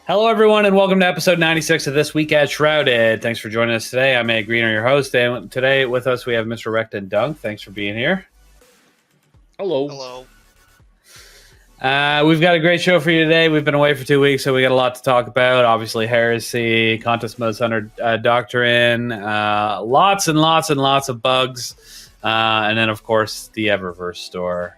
Hello, everyone, and welcome to episode 96 of This Week at Shrouded. Thanks for joining us today. I'm AGreener, your host, and today with us we have Misterwrecked and Dunk. Thanks for being here. Hello. Hello. We've got a great show for you today. We've been away for 2 weeks, so we got a lot to talk about. Obviously, heresy, contest modes under doctrine, lots and lots and lots of bugs, and then, of course, the Eververse store.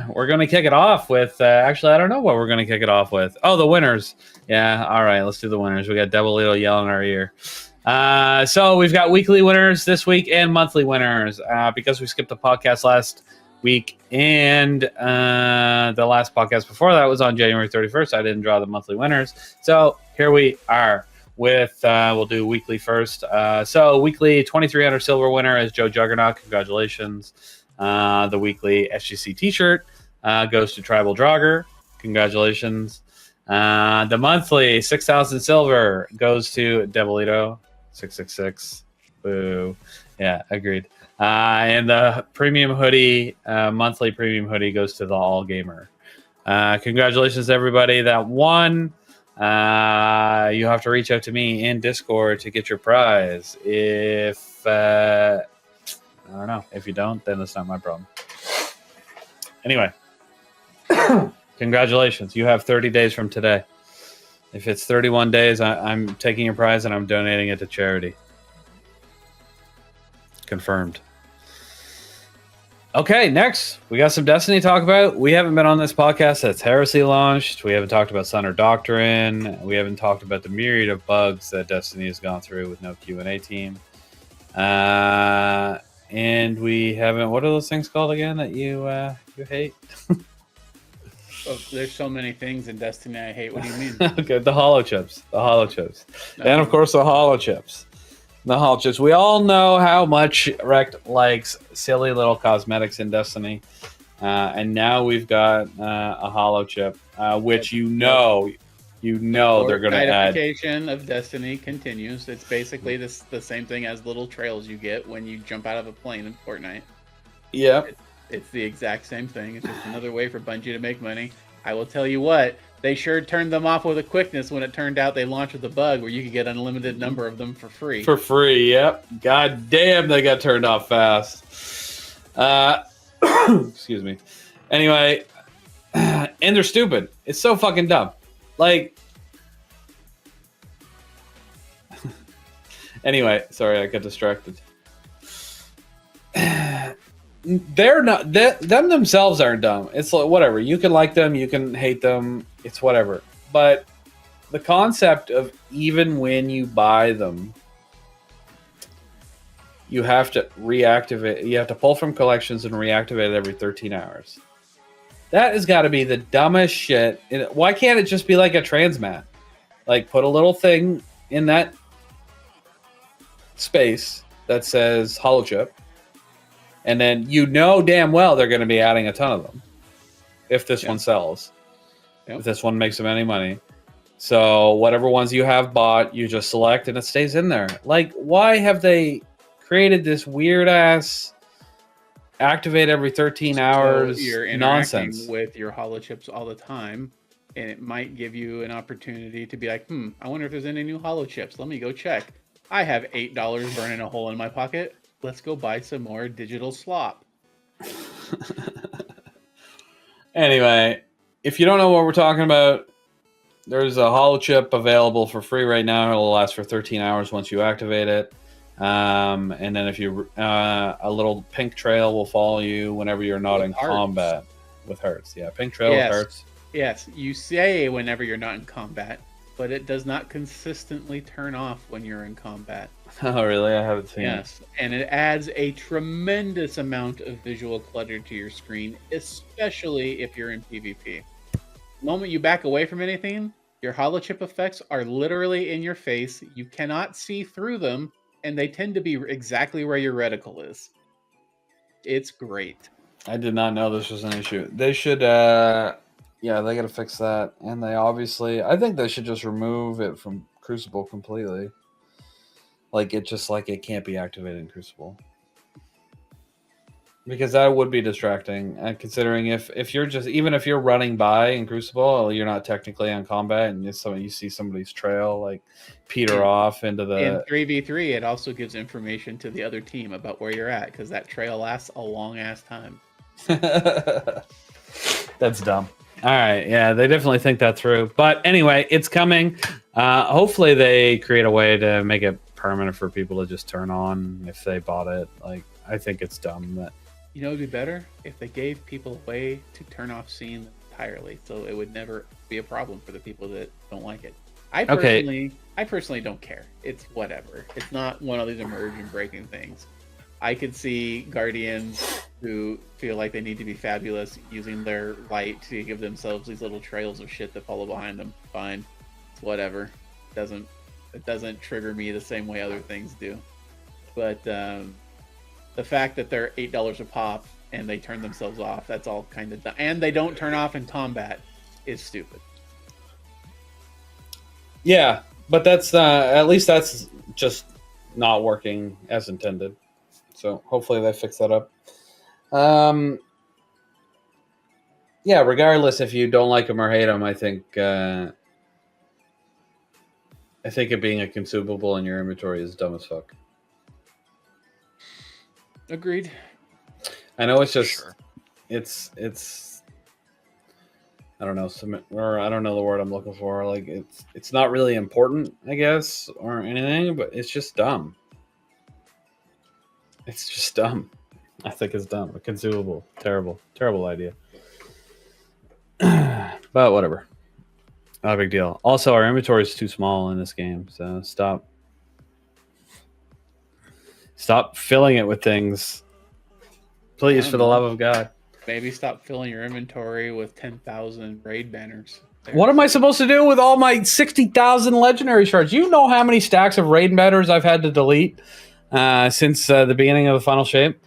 We're going to kick it off with, actually, I don't know what we're going to kick it off with. Oh, the winners. Yeah, all right, let's do the winners. We got Devil Lito yelling in our ear. So we've got weekly winners this week and monthly winners because we skipped the podcast last week and the last podcast before that was on January 31st. I didn't draw the monthly winners. So here we are with, we'll do weekly first. So weekly 2300 silver winner is Joe Juggernaut. Congratulations. The weekly SGC T-shirt goes to tribaldraugr. Congratulations. The monthly 6,000 silver goes to Devilito 666. Boo. Yeah, agreed. And the premium hoodie, monthly premium hoodie goes to the All Gamer. Congratulations to everybody that won. You have to reach out to me in Discord to get your prize. If I don't know. If you don't, then it's not my problem. Anyway, congratulations. You have 30 days from today. If it's 31 days, I'm taking your prize and I'm donating it to charity. Confirmed. Okay, next, we got some Destiny to talk about. We haven't been on this podcast since Heresy launched. We haven't talked about Sun or Doctrine. We haven't talked about the myriad of bugs that Destiny has gone through with no Q&A team. And we haven't. What are those things called again that you hate? Oh, there's so many things in Destiny I hate. What do you mean? Okay, the hollow chips. The hollow chips. And of course the hollow chips. The hollow chips. We all know how much Wrecked likes silly little cosmetics in Destiny. And now we've got a hollow chip, which you know they're going to add. Nidification of Destiny continues. It's basically the same thing as little trails you get when you jump out of a plane in Fortnite. Yep. It's the exact same thing. It's just another way for Bungie to make money. I will tell you what, they sure turned them off with a quickness when it turned out they launched with a bug where you could get an unlimited number of them for free. For free, yep. God damn, they got turned off fast. Excuse me. Anyway, and they're stupid. It's so fucking dumb. Like, anyway, sorry, I got distracted. They're not, them themselves aren't dumb. It's like, whatever. You can like them, you can hate them, it's whatever. But the concept of even when you buy them, you have to reactivate, you have to pull from collections and reactivate it every 13 hours. That has got to be the dumbest shit. Why can't it just be like a transmat? Like, put a little thing in that space that says hollow chip, and then you know damn well they're going to be adding a ton of them if this one sells. If this one makes them any money. So whatever ones you have bought, you just select and it stays in there. Like, why have they created this weird-ass activate every 13 hours you're interacting with your hollow chips all the time, and it might give you an opportunity to be like, I wonder if there's any new hollow chips. Let me go check. I have $8 burning a hole in my pocket. Let's go buy some more digital slop. Anyway, if you don't know what we're talking about, there's a hollow chip available for free right now. It'll last for 13 hours once you activate it. And then if you a little pink trail will follow you whenever you're not in combat with hearts. Yeah, pink trail with hearts. Yes, you say whenever you're not in combat, but it does not consistently turn off when you're in combat. Oh, really? I haven't seen it. Yes, and it adds a tremendous amount of visual clutter to your screen, especially if you're in PvP. The moment you back away from anything, your hollow chip effects are literally in your face. You cannot see through them, and they tend to be exactly where your reticle is. It's great. I did not know this was an issue. They should, yeah, they gotta fix that. And they obviously, I think they should just remove it from Crucible completely. Like, it just, like, it can't be activated in Crucible. Because that would be distracting, considering if you're just even if you're running by in Crucible, you're not technically on combat, and you see somebody's trail like peter off into the. In 3v3, it also gives information to the other team about where you're at because that trail lasts a long ass time. That's dumb. All right, yeah, they definitely think that through. But anyway, it's coming. Hopefully, they create a way to make it permanent for people to just turn on if they bought it. Like, I think it's dumb that. You know, it'd be better if they gave people a way to turn off scene entirely, so it would never be a problem for the people that don't like it. I personally don't care. It's whatever. It's not one of these immersion breaking things. I could see Guardians who feel like they need to be fabulous using their light to give themselves these little trails of shit that follow behind them. Fine. It's whatever. It doesn't trigger me the same way other things do. But the fact that they're $8 a pop and they turn themselves off, that's all kind of dumb. And they don't turn off in combat is stupid. Yeah, but that's at least that's just not working as intended. So hopefully they fix that up. Yeah, regardless if you don't like them or hate them, I think it being a consumable in your inventory is dumb as fuck. Agreed. I know it's just it's I don't know, or I don't know the word I'm looking for. Like it's not really important, I guess, or anything, but it's just dumb. It's just dumb. I think it's dumb. A consumable. Terrible idea. But whatever. Not a big deal. Also, our inventory is too small in this game, so stop filling it with things. Please, for the love of God. Maybe stop filling your inventory with 10,000 raid banners. What am I supposed to do with all my 60,000 legendary shards? You know how many stacks of raid banners I've had to delete since the beginning of the final shape?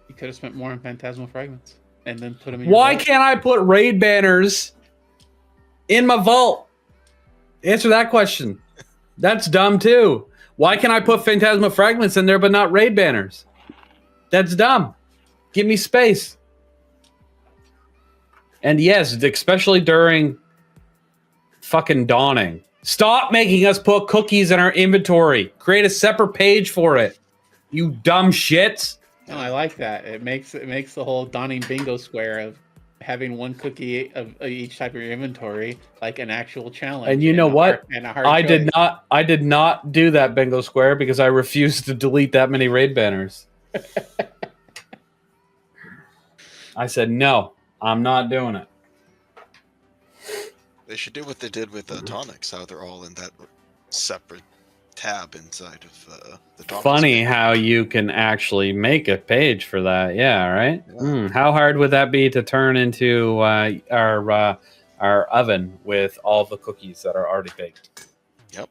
You could have spent more on phantasmal fragments and then put them in Why can't I put raid banners in my vault? Answer that question. That's dumb too. Why can I put phantasmal fragments in there but not raid banners? That's dumb. Give me space. And yes, especially during fucking dawning. Stop making us put cookies in our inventory. Create a separate page for it. You dumb shits. No, I like that. It makes the whole dawning bingo square of having one cookie of each type of your inventory like an actual challenge. And you know what? I did not do that bingo square because I refused to delete that many raid banners. I said, no, I'm not doing it. They should do what they did with tonics, how they're all in that separate tab inside of the tonics. Funny how you can actually make a page for that. Yeah, right? Yeah. How hard would that be to turn into our oven with all the cookies that are already baked? Yep.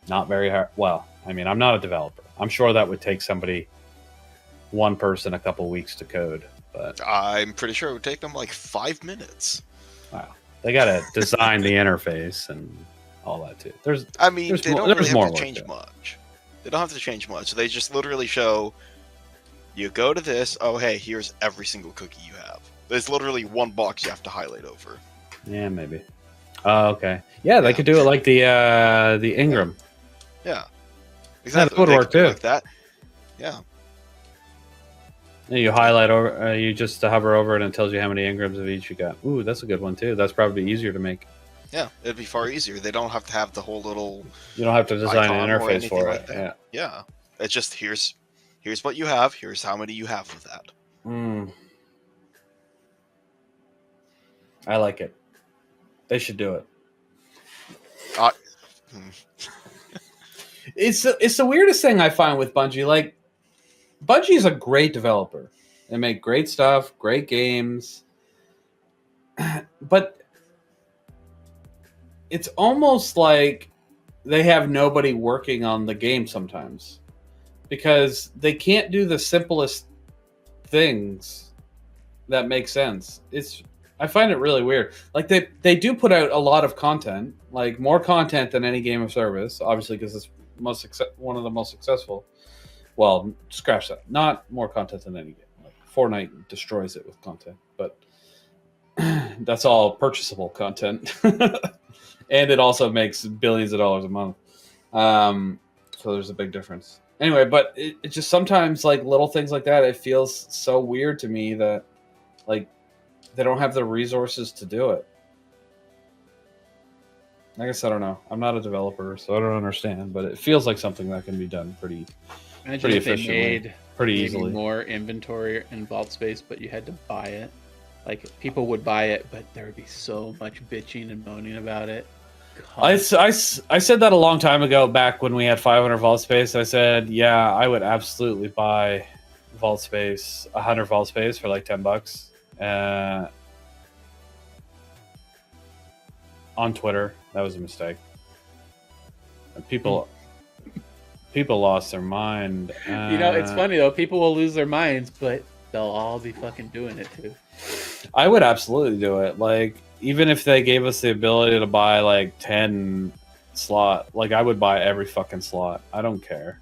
Not very hard. Well, I mean, I'm not a developer. I'm sure that would take one person a couple weeks to code. But I'm pretty sure it would take them like 5 minutes. Wow. They got to design the interface and all that too. They don't really have to change much. They don't have to change much. They just literally show, you go to this, oh hey, here's every single cookie you have. There's literally one box you have to highlight over. Yeah, maybe. Oh, okay. Yeah, they could do it like the Ingram. Yeah. Exactly. That would work too. Like that. Yeah. You highlight over, you just hover over it and it tells you how many engrams of each you got. Ooh, that's a good one too. That's probably easier to make. Yeah, it'd be far easier. They don't have to have the whole little. You don't have to design an interface for it. Yeah. Yeah. It's just here's what you have. Here's how many you have with that. I like it. They should do it. It's the weirdest thing I find with Bungie. Like, Bungie is a great developer. They make great stuff, great games. But it's almost like they have nobody working on the game sometimes. Because they can't do the simplest things that make sense. I find it really weird. Like, they do put out a lot of content. Like, more content than any game of service. Obviously, because it's one of the most successful. Well, scratch that. Not more content than any game. Like Fortnite destroys it with content, but that's all purchasable content, and it also makes billions of dollars a month. So there's a big difference. Anyway, but it just sometimes like little things like that. It feels so weird to me that like they don't have the resources to do it. I guess I don't know. I'm not a developer, so I don't understand. But it feels like something that can be done pretty efficiently, made pretty maybe easily. more inventory and vault space, but you had to buy it. Like people would buy it, but there would be so much bitching and moaning about it. I said that a long time ago, back when we had 500 vault space. I said, yeah, I would absolutely buy vault space, 100 vault space for like $10 on Twitter. That was a mistake. And people lost their mind. It's funny though. People will lose their minds, but they'll all be fucking doing it too. I would absolutely do it. Like, even if they gave us the ability to buy like 10 slot, like I would buy every fucking slot. I don't care.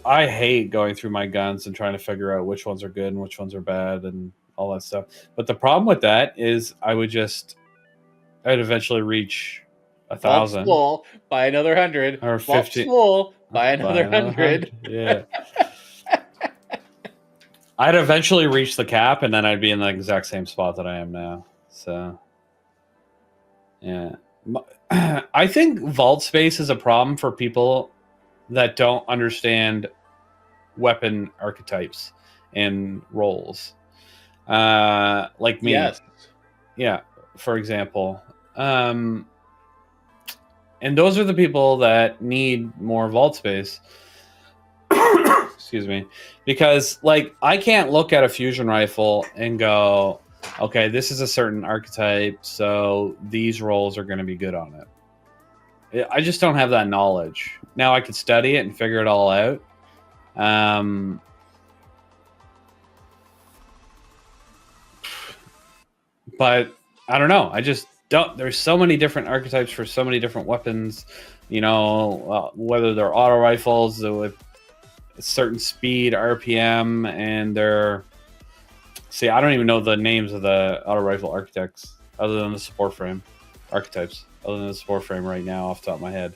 I hate going through my guns and trying to figure out which ones are good and which ones are bad and all that stuff. But the problem with that is I'd eventually reach 1,000. Full, buy another 100. Or 50. Full, buy another 100. Yeah. I'd eventually reach the cap, and then I'd be in the exact same spot that I am now. So, yeah. I think vault space is a problem for people that don't understand weapon archetypes and roles. Like me. Yes. Yeah, for example. And those are the people that need more vault space. Excuse me. Because, like, I can't look at a fusion rifle and go, okay, this is a certain archetype, so these rolls are going to be good on it. I just don't have that knowledge. Now I could study it and figure it all out. But I don't know. I just don't. There's so many different archetypes for so many different weapons. Whether they're auto rifles with a certain speed, RPM, and they're. See, I don't even know the names of the auto rifle architects other than the support frame archetypes. Other than the support frame right now, off the top of my head,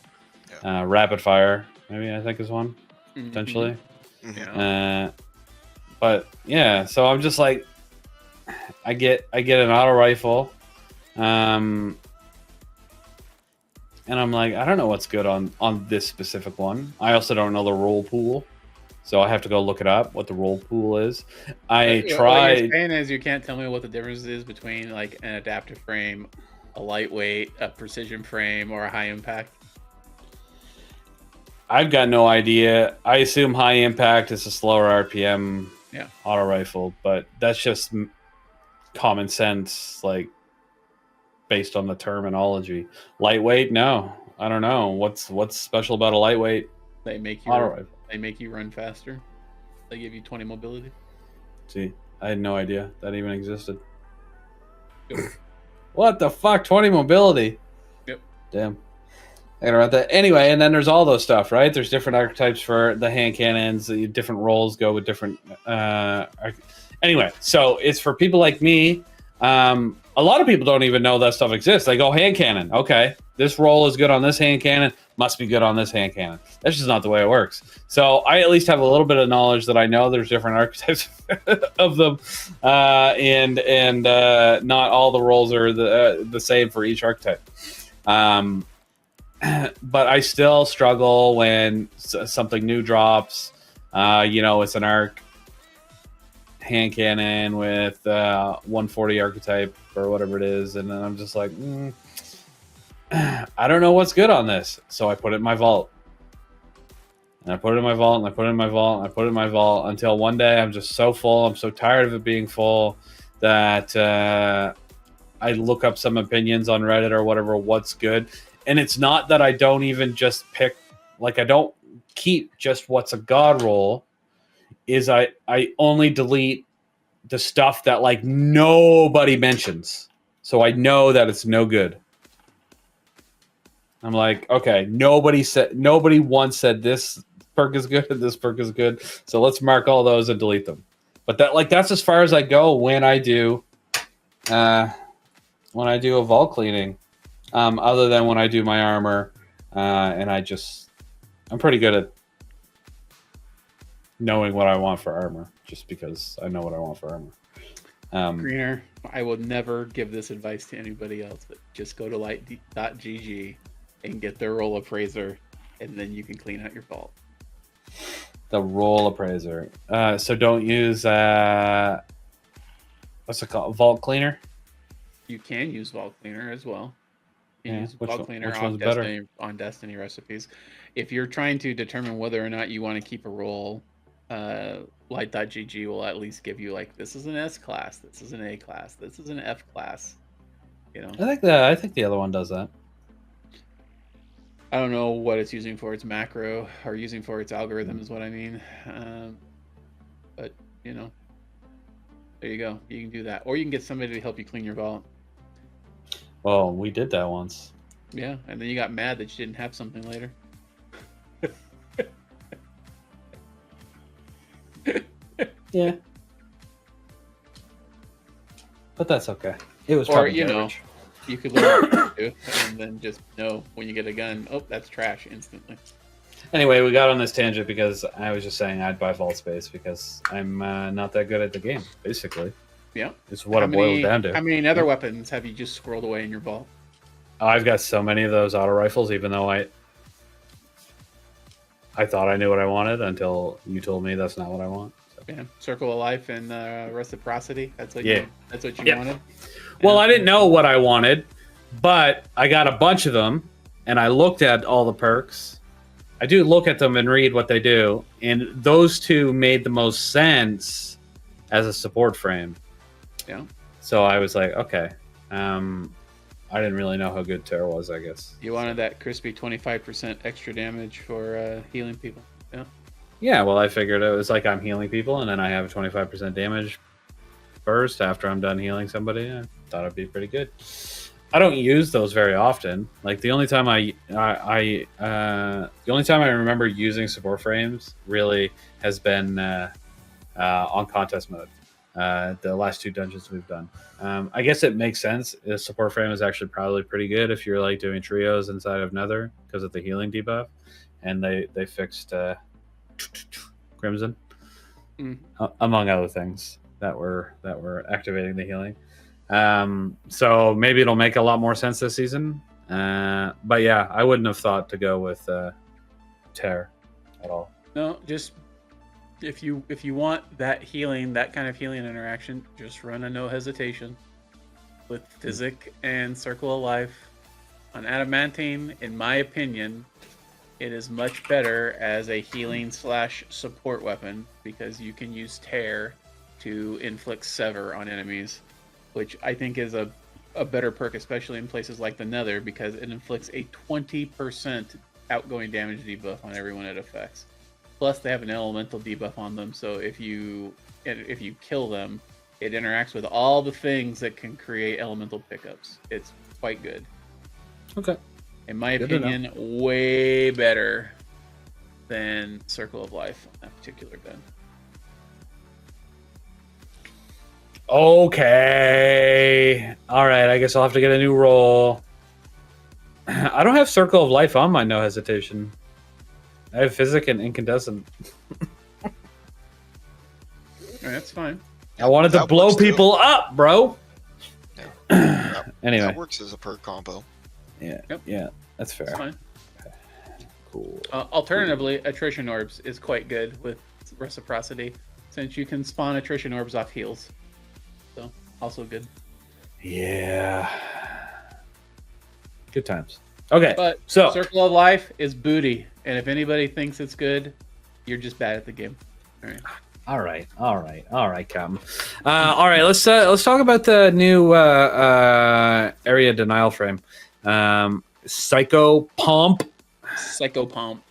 rapid fire maybe I think is one potentially. Yeah. But yeah, so I'm just like. I get an auto rifle, and I'm like, I don't know what's good on this specific one. I also don't know the roll pool, so I have to go look it up what the roll pool is. What you're saying is you can't tell me what the difference is between like an adaptive frame, a lightweight, a precision frame, or a high impact. I've got no idea. I assume high impact is a slower RPM auto rifle, but that's just common sense, like based on the terminology. Lightweight, no, I don't know what's special about a lightweight. They make you auto rifle. They make you run faster. They give you 20 mobility. See, I had no idea that even existed. What the fuck? 20 mobility. Yep. Damn. I gotta write that. Anyway, and then there's all those stuff, right? There's different archetypes for the hand cannons. The different roles go with different. Anyway, so it's for people like me. A lot of people don't even know that stuff exists. They go hand cannon. Okay, this roll is good on this hand cannon. Must be good on this hand cannon. That's just not the way it works. So I at least have a little bit of knowledge that I know there's different archetypes of them, and not all the rolls are the same for each archetype. But I still struggle when something new drops. It's an arc hand cannon with 140 archetype or whatever it is, and then I'm just like, I don't know what's good on this, so I put it in my vault, and I put it in my vault, and I put it in my vault, and I put it in my vault until one day I'm just so full, I'm so tired of it being full that I look up some opinions on Reddit or whatever what's good, and it's not that I don't even just pick, like I don't keep just what's a god roll. Is I only delete the stuff that like nobody mentions, so I know that it's no good. I'm like, okay, nobody once said this perk is good and this perk is good. So let's mark all those and delete them. But that's as far as I go when I do a vault cleaning. Other than when I do my armor, and I'm pretty good at knowing what I want for armor, just because I know what I want for armor. Greener, I will never give this advice to anybody else, but just go to light.gg and get their role appraiser, and then you can clean out your vault. The role appraiser. So don't use what's it called? Vault cleaner? You can use vault cleaner as well. You Yeah, use which vault one- cleaner which on one's better? Destiny recipes. If you're trying to determine whether or not you want to keep a role, light.gg will at least give you like, this is an S class, this is an A class, this is an F class. You know, I think the other one does that. I don't know what it's using for its macro or using for its algorithm is what I mean. But you know, there you go. You can do that, or you can get somebody to help you clean your vault. Well, we did that once. Yeah, and then you got mad that you didn't have something later. Yeah. But that's okay. It was Or probably you know, garbage. you could learn how to do, and then just know when you get a gun, oh, that's trash instantly. Anyway, we got on this tangent because I was just saying I'd buy vault space because I'm not that good at the game, basically. Yeah. It's what it boils down to. How many Nether weapons have you just squirreled away in your vault? I've got so many of those auto rifles, even though I thought I knew what I wanted until you told me that's not what I want. So. Yeah, Circle of Life and Reciprocity. That's what Yeah. that's what you Yep. wanted. Well, I didn't know what I wanted, but I got a bunch of them, and I looked at all the perks. I do look at them and read what they do, and those two made the most sense as a support frame. Yeah. So I was like, okay. I didn't really know how good Terra was, I guess. You wanted that crispy 25% extra damage for healing people. Yeah. Yeah, well, I figured it was like I'm healing people, and then I have 25% damage burst after I'm done healing somebody. I thought it'd be pretty good. I don't use those very often. Like the only time I remember using support frames really has been on contest mode. The last two dungeons we've done. I guess it makes sense. The support frame is actually probably pretty good if you're like doing trios inside of Nether because of the healing debuff, and they fixed Crimson, among other things that were activating the healing. So maybe it'll make a lot more sense this season. But yeah, I wouldn't have thought to go with Tear at all. No, just if you want that healing, that kind of healing interaction, just run a no hesitation with Physic and Circle of Life on Adamantine. In my opinion, it is much better as a healing / support weapon because you can use Tear to inflict Sever on enemies, which I think is a better perk, especially in places like the Nether, because it inflicts a 20% outgoing damage debuff on everyone it affects. Plus, they have an elemental debuff on them, so if you kill them, it interacts with all the things that can create elemental pickups. It's quite good. Okay. In my Good to opinion, way better than Circle of Life on that particular gun. Okay. All right. I guess I'll have to get a new roll. I don't have Circle of Life on my no hesitation. I have Physic and Incandescent. All right, that's fine. I wanted to That blow works too. people up, bro. Yeah. Anyway. That works as a perk combo. Yeah. Yep. Yeah. That's fair. That's fine. Cool. Alternatively, Attrition Orbs is quite good with Reciprocity, since you can spawn Attrition Orbs off heals. So, also good. Yeah. Good times. Okay. But So Circle of Life is booty, and if anybody thinks it's good, you're just bad at the game. All right. all right, Captain. All right, let's talk about the new area denial frame. Psycho Pump. Psycho Pump.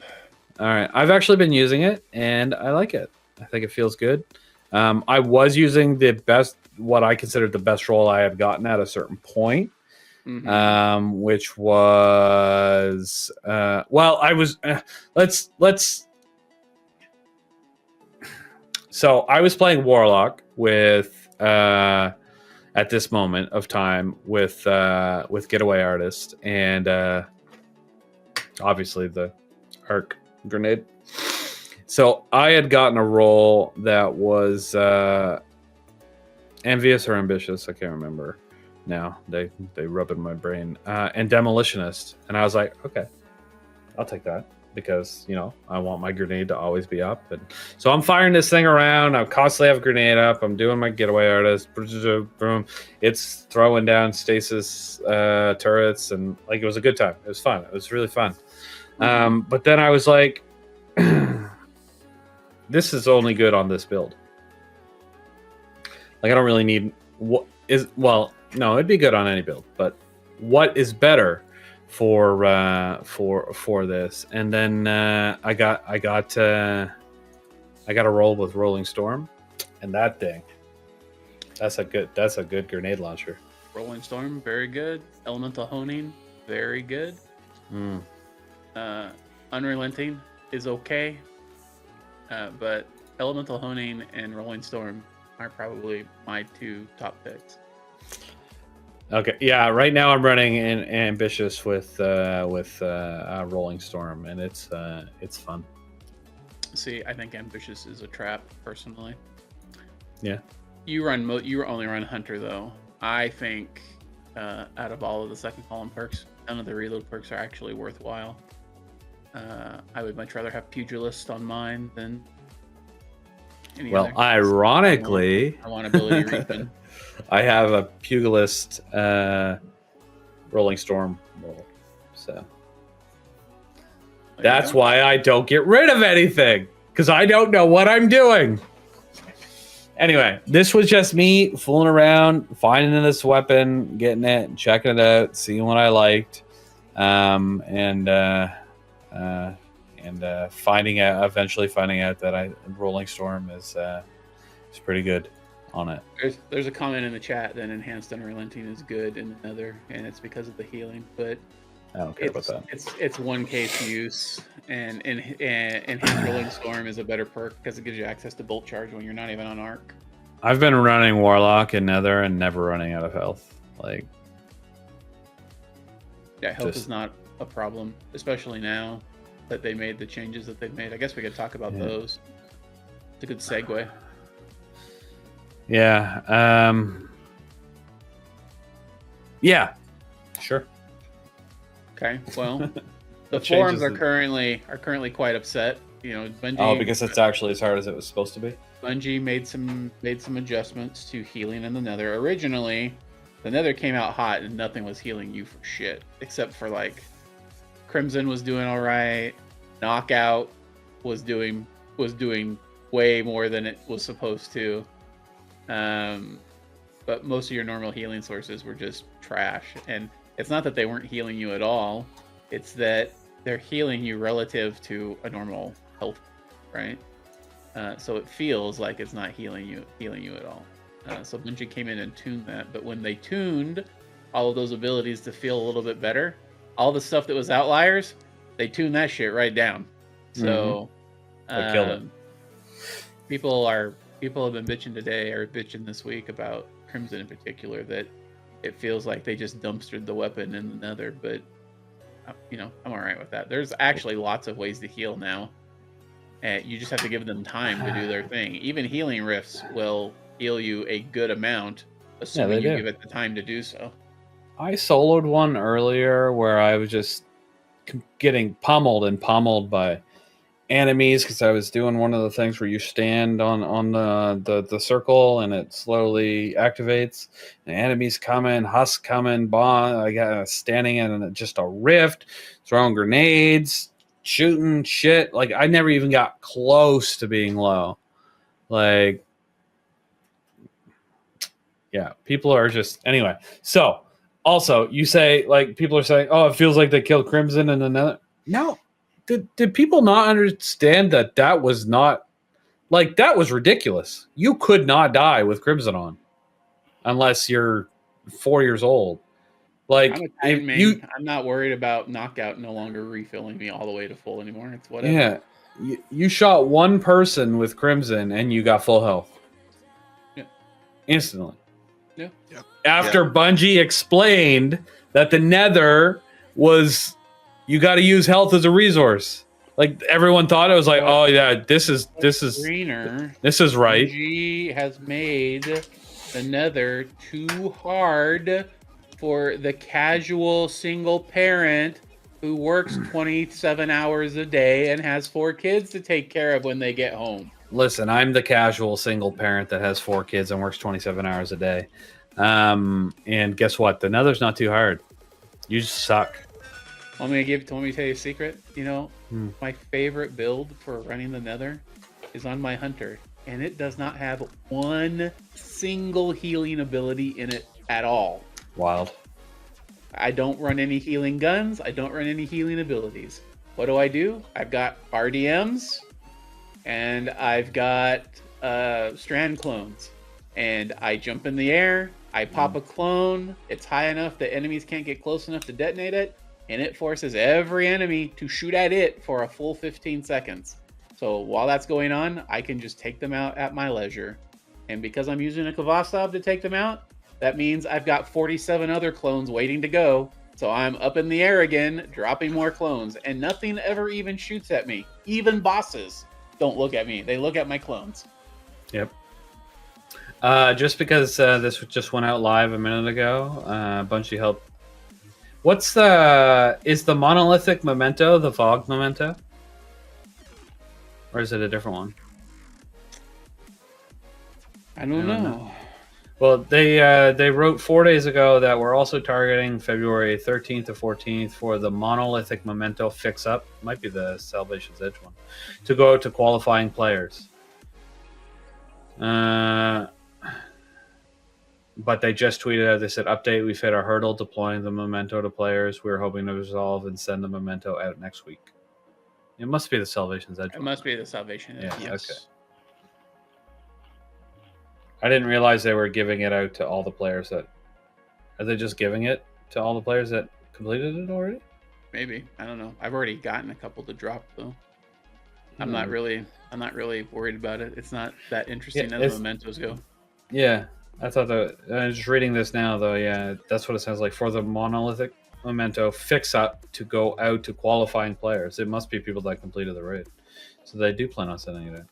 All right, I've actually been using it, and I like it. I think it feels good. I was using what I considered the best roll I had gotten at a certain point. Mhm. Which was I was let's So I was playing Warlock with at this moment of time with Getaway Artist and obviously the arc grenade. So I had gotten a role that was envious or ambitious. I can't remember now. They rub in my brain. And demolitionist. And I was like, okay, I'll take that because, you know, I want my grenade to always be up. And so I'm firing this thing around. I constantly have a grenade up. I'm doing my Getaway Artist. Boom. It's throwing down stasis turrets. And like, it was a good time. It was fun. It was really fun. But then I was like, this is only good on this build. Like, I don't really need what is, well, no, it'd be good on any build, but what is better for this? And then I got a roll with Rolling Storm, and that thing, that's a good grenade launcher. Rolling Storm, very good. Elemental Honing, very good. Unrelenting is okay, but Elemental Honing and Rolling Storm are probably my two top picks. Okay, yeah. Right now, I'm running in ambitious with Rolling Storm, and it's fun. See, I think ambitious is a trap, personally. Yeah. You only run Hunter though. I think out of all of the second column perks, none of the reload perks are actually worthwhile. I would much rather have Pugilist on mine than any well, other. ironically, I want ability Reaping. I have a Pugilist Rolling Storm roll, so that's why I don't get rid of anything, because I don't know what I'm doing. Anyway, this was just me fooling around, finding this weapon, getting it, checking it out, seeing what I liked, and eventually finding out that Rolling Storm is pretty good on it. There's a comment in the chat that enhanced unrelenting is good in the Nether, and it's because of the healing, but I don't care about that. It's one case use, and enhanced Rolling Storm is a better perk because it gives you access to bolt charge when you're not even on arc. I've been running Warlock and Nether and never running out of health. Like, yeah, health is not a problem, especially now that they made the changes that they've made. I guess we could talk about those. It's a good segue. Yeah. Yeah. Sure. Okay. Well, the forums are currently quite upset. You know, Bungie. Oh, because it's actually as hard as it was supposed to be. Bungie made some adjustments to healing in the Nether. Originally, the Nether came out hot and nothing was healing you for shit, except for like Crimson was doing all right. Knockout was doing way more than it was supposed to. But most of your normal healing sources were just trash. And it's not that they weren't healing you at all. It's that they're healing you relative to a normal health, right? So it feels like it's not healing you at all. So Bungie came in and tuned that. But when they tuned all of those abilities to feel a little bit better, all the stuff that was outliers, they tuned that shit right down. So they killed it. People have been bitching today, or bitching this week, about Crimson in particular, that it feels like they just dumpstered the weapon in the Nether. But you know, I'm all right with that. There's actually lots of ways to heal now, and you just have to give them time to do their thing. Even healing rifts will heal you a good amount, assuming you give it the time to do so. I soloed one earlier where I was just getting pummeled by enemies because I was doing one of the things where you stand on the circle and it slowly activates. And enemies coming, husks coming, bomb. I got standing in just a rift, throwing grenades, shooting shit. Like, I never even got close to being low. Like, yeah, people are just anyway. So also, you say, like, people are saying, oh, it feels like they killed Crimson and another. No. Did people not understand that was not, like, that was ridiculous? You could not die with Crimson on unless you're 4 years old. Like I'm a if Titan main. you, I'm not worried about knockout no longer refilling me all the way to full anymore. It's whatever. yeah, you shot one person with Crimson and you got full health. Yeah. Instantly. Yeah. Yep. After Bungie explained that the Nether was, you got to use health as a resource. Like everyone thought it was like, oh yeah, this is Greener. right. Bungie has made the Nether too hard for the casual single parent who works 27 hours a day and has 4 kids to take care of when they get home. Listen, I'm the casual single parent that has 4 kids and works 27 hours a day. And guess what? The Nether's not too hard. You just suck. Want me to tell you a secret? You know, my favorite build for running the Nether is on my Hunter, and it does not have one single healing ability in it at all. Wild. I don't run any healing guns. I don't run any healing abilities. What do? I've got RDMs, and I've got strand clones. And I jump in the air, I pop a clone, it's high enough that enemies can't get close enough to detonate it, and it forces every enemy to shoot at it for a full 15 seconds. So while that's going on, I can just take them out at my leisure. And because I'm using a Kvasov to take them out, that means I've got 47 other clones waiting to go. So I'm up in the air again, dropping more clones, and nothing ever even shoots at me. Even bosses don't look at me. They look at my clones. Yep. Just because this just went out live a minute ago, Bungie helped. Is the monolithic memento the fog memento? Or is it a different one? I don't know. Well, they wrote 4 days ago that we're also targeting February 13th to 14th for the monolithic memento fix-up. Might be the Salvation's Edge one. To go to qualifying players. But they just tweeted out, they said, update, we've hit our hurdle deploying the memento to players. We're hoping to resolve and send the memento out next week. It must be the Salvation's Edge. It must be the Salvation Edge. Yeah, Yes. okay. I didn't realize they were giving it out to all the players that... Are they just giving it to all the players that completed it already? Maybe. I don't know. I've already gotten a couple to drop, though. I'm not really worried about it. It's not that interesting as mementos go. Yeah. I thought that... I'm just reading this now, though. Yeah, that's what it sounds like. For the monolithic memento fix-up to go out to qualifying players. It must be people that completed the raid. So they do plan on sending it out.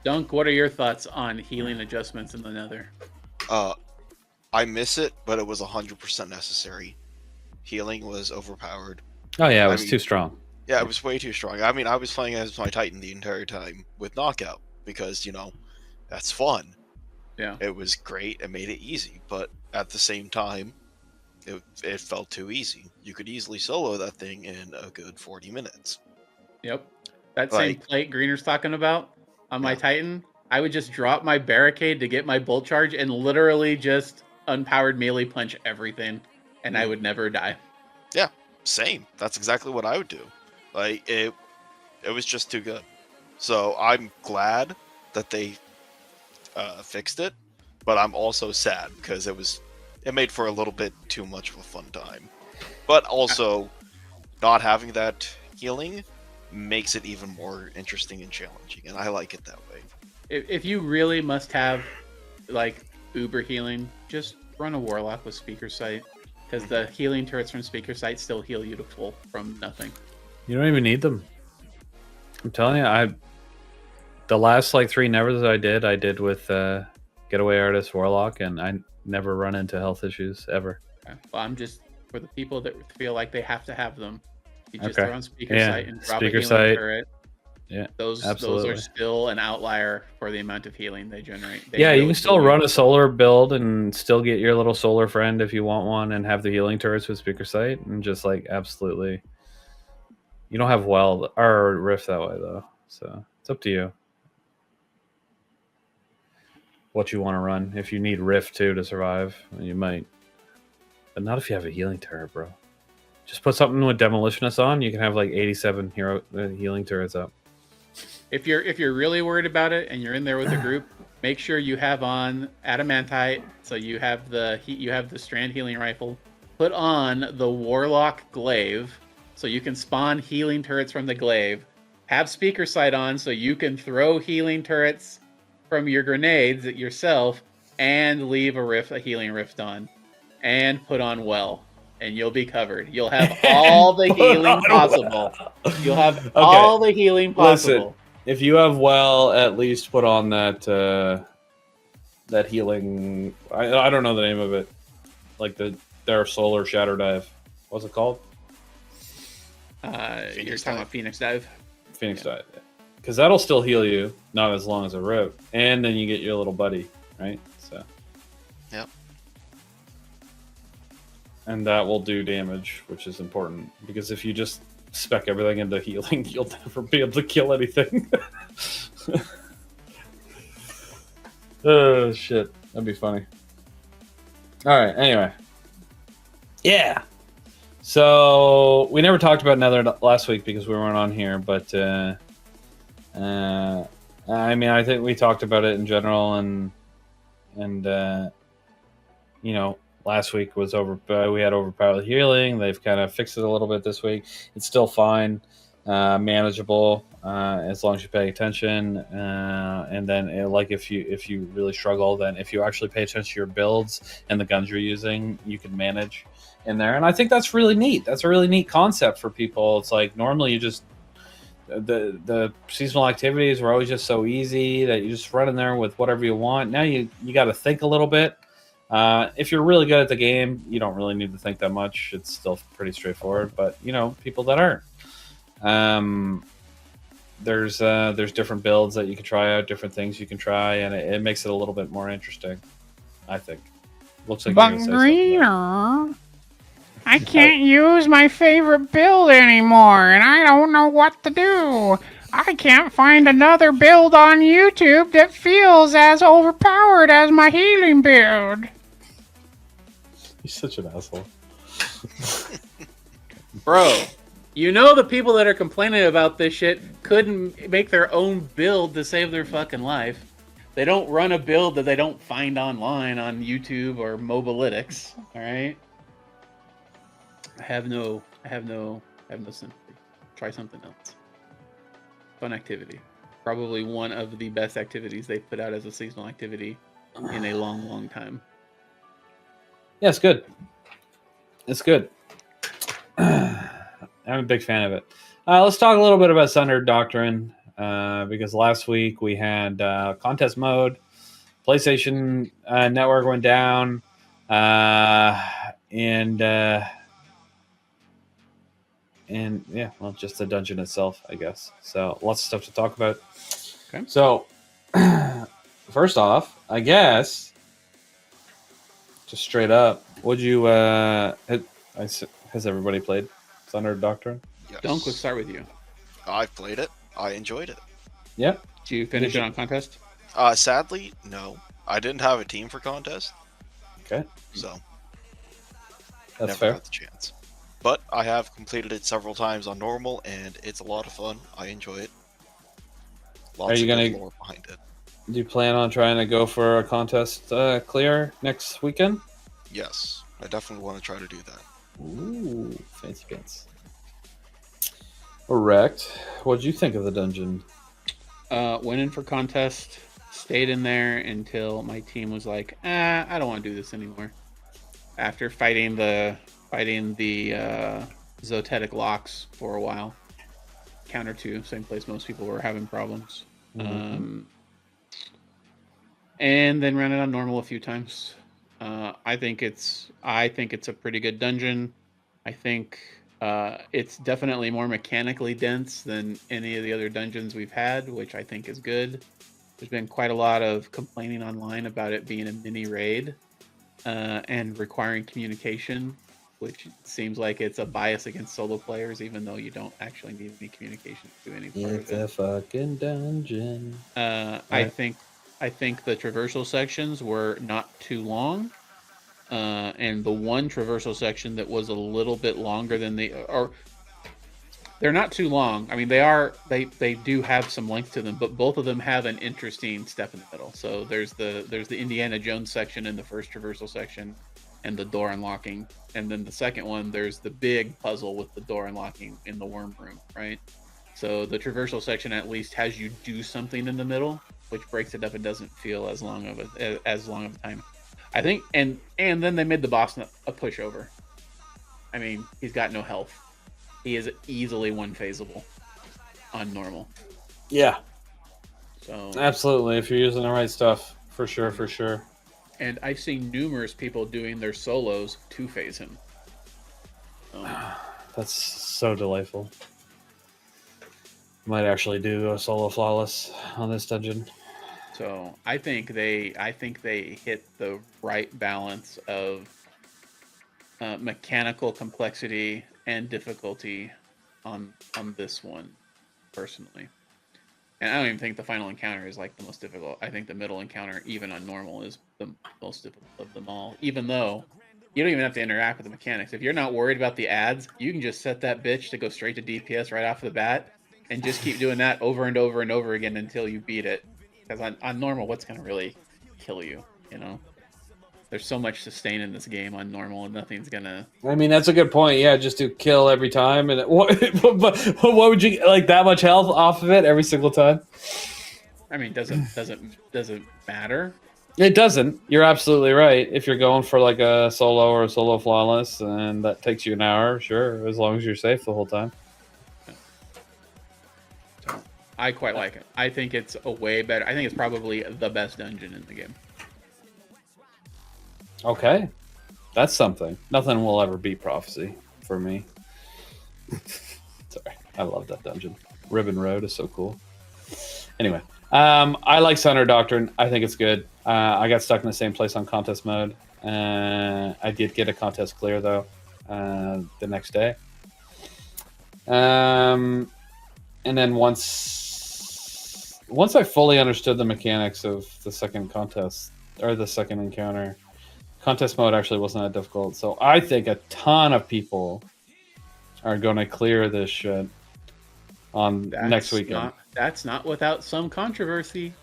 Dunk, what are your thoughts on healing adjustments in the Nether? I miss it, but it was 100% necessary. Healing was overpowered. Oh, yeah, it was too strong. Yeah, it was way too strong. I mean, I was playing as my Titan the entire time with knockout because, you know, that's fun. Yeah. It was great. It made it easy, but at the same time, it felt too easy. You could easily solo that thing in a good 40 minutes. Yep. That same plate Greener's talking about on my Titan, I would just drop my barricade to get my bolt charge and literally just unpowered melee punch everything, and I would never die. Yeah, same. That's exactly what I would do. Like, it was just too good. So I'm glad that they fixed it, but I'm also sad because it made for a little bit too much of a fun time. But also, not having that healing makes it even more interesting and challenging, and I like it that way. If you really must have like uber healing, just run a warlock with speaker sight, because the healing turrets from speaker sight still heal you to full from nothing. You don't even need them. I'm telling you, the last like 3 nevers I did with Getaway Artist Warlock, and I never run into health issues ever. Okay. Well, I'm just for the people that feel like they have to have them. You just throw on speaker sight and drop a healing turret. Yeah, those are still an outlier for the amount of healing they generate. You can still run a solar build and still get your little solar friend if you want one, and have the healing turrets with speaker sight, and just like absolutely. You don't have Weld or Rift that way though, so it's up to you. What you want to run. If you need Rift too to survive, you might, but not if you have a healing turret, bro. Just put something with Demolitionist on. You can have like 87 healing turrets up. If you're really worried about it and you're in there with a group, make sure you have on adamantite, so you have the strand healing rifle. Put on the warlock glaive, so you can spawn healing turrets from the glaive. Have speaker sight on, so you can throw healing turrets from your grenades at yourself, and leave a healing rift on, and put on well, and you'll be covered. You'll have all the healing possible. You'll have all the healing possible. Listen, if you have well, at least put on that that healing. I don't know the name of it, like their solar shatter dive. What's it called? You're talking about Phoenix Dive. Phoenix Dive, because that'll still heal you, not as long as a rip, and then you get your little buddy, right? So. Yep. And that will do damage, which is important, because if you just spec everything into healing, you'll never be able to kill anything. Oh shit, that'd be funny. All right, anyway. Yeah. So we never talked about Nether last week because we weren't on here, but I mean, I think we talked about it in general, and you know, last week was we had overpowered healing. They've kind of fixed it a little bit this week. It's still fine, manageable, as long as you pay attention. And then, like, if you really struggle, then if you actually pay attention to your builds and the guns you're using, you can manage in there. And I think that's really neat. That's a really neat concept for people. It's like normally you just the seasonal activities were always just so easy that you just run in there with whatever you want. Now you got to think a little bit. If you're really good at the game, you don't really need to think that much. It's still pretty straightforward. But you know, people that aren't, there's different builds that you can try out, different things you can try, and it makes it a little bit more interesting, I think. Looks like but Greener, I can't use my favorite build anymore, and I don't know what to do. I can't find another build on YouTube that feels as overpowered as my healing build. You're such an asshole. Bro, you know the people that are complaining about this shit couldn't make their own build to save their fucking life. They don't run a build that they don't find online on YouTube or Mobalytics, alright? I have no sympathy. Try something else. Fun activity. Probably one of the best activities they've put out as a seasonal activity in a long, long time. Yeah, it's good. It's good. I'm a big fan of it. Let's talk a little bit about Sundered Doctrine, because last week we had contest mode. PlayStation Network went down, and yeah, well, just the dungeon itself, I guess. So lots of stuff to talk about. Okay. So first off, I guess, just straight up, would you has everybody played Sundered Doctrine? Yes. Dunk, let's start with you. I've played it. I enjoyed it. Yep. Did you finish it on contest? Sadly, no. I didn't have a team for contest, Okay, so that's never fair. had the chance. But I have completed it several times on normal, and it's a lot of fun. I enjoy it. Lots you of gonna- good lore behind it. Do you plan on trying to go for a contest clear next weekend? Yes, I definitely want to try to do that. Ooh, fancy pants. Wrecked. What'd you think of the dungeon? Went in for contest, stayed in there until my team was like, I don't want to do this anymore. After fighting the Zoetic locks for a while. Counter 2, same place most people were having problems. Mm-hmm. And then ran it on normal a few times. I think it's a pretty good dungeon. I think it's definitely more mechanically dense than any of the other dungeons we've had, which I think is good. There's been quite a lot of complaining online about it being a mini raid and requiring communication, which seems like it's a bias against solo players, even though you don't actually need any communication to do any part It's of it. a fucking dungeon. I think the traversal sections were not too long, and the one traversal section that was a little bit longer than They're not too long. I mean, they do have some length to them, but both of them have an interesting step in the middle. So there's the Indiana Jones section in the first traversal section, and the door unlocking, and then the second one there's the big puzzle with the door unlocking in the worm room, right? So the traversal section at least has you do something in the middle, which breaks it up and doesn't feel as long of a time. I think, and then they made the boss a pushover. I mean, he's got no health. He is easily one phaseable on normal. Yeah. So Absolutely, if you're using the right stuff, for sure. And I've seen numerous people doing their solos to phase him. That's so delightful. Might actually do a solo flawless on this dungeon. So I think they hit the right balance of mechanical complexity and difficulty on this one, personally. And I don't even think the final encounter is like the most difficult. I think the middle encounter, even on normal, is the most difficult of them all. Even though you don't even have to interact with the mechanics. If you're not worried about the ads, you can just set that bitch to go straight to DPS right off the bat, and just keep doing that over and over and over again until you beat it. Because on normal, what's going to really kill you, you know? There's so much sustain in this game on normal, and nothing's gonna. I mean, that's a good point. Yeah, just do kill every time, and what would you like that much health off of it every single time? I mean, doesn't matter. It doesn't. You're absolutely right. If you're going for like a solo or a solo flawless, and that takes you an hour, sure, as long as you're safe the whole time. So, I quite like it. I think it's a way better. I think it's probably the best dungeon in the game. Okay, that's something. Nothing will ever beat Prophecy for me. Sorry, I love that dungeon. Ribbon Road is so cool. Anyway, I like Center Doctrine. I think it's good. I got stuck in the same place on contest mode. I did get a contest clear though the next day. And then once I fully understood the mechanics of the second contest or the second encounter. Contest mode actually wasn't that difficult, so I think a ton of people are going to clear this shit on next weekend. That's not without some controversy.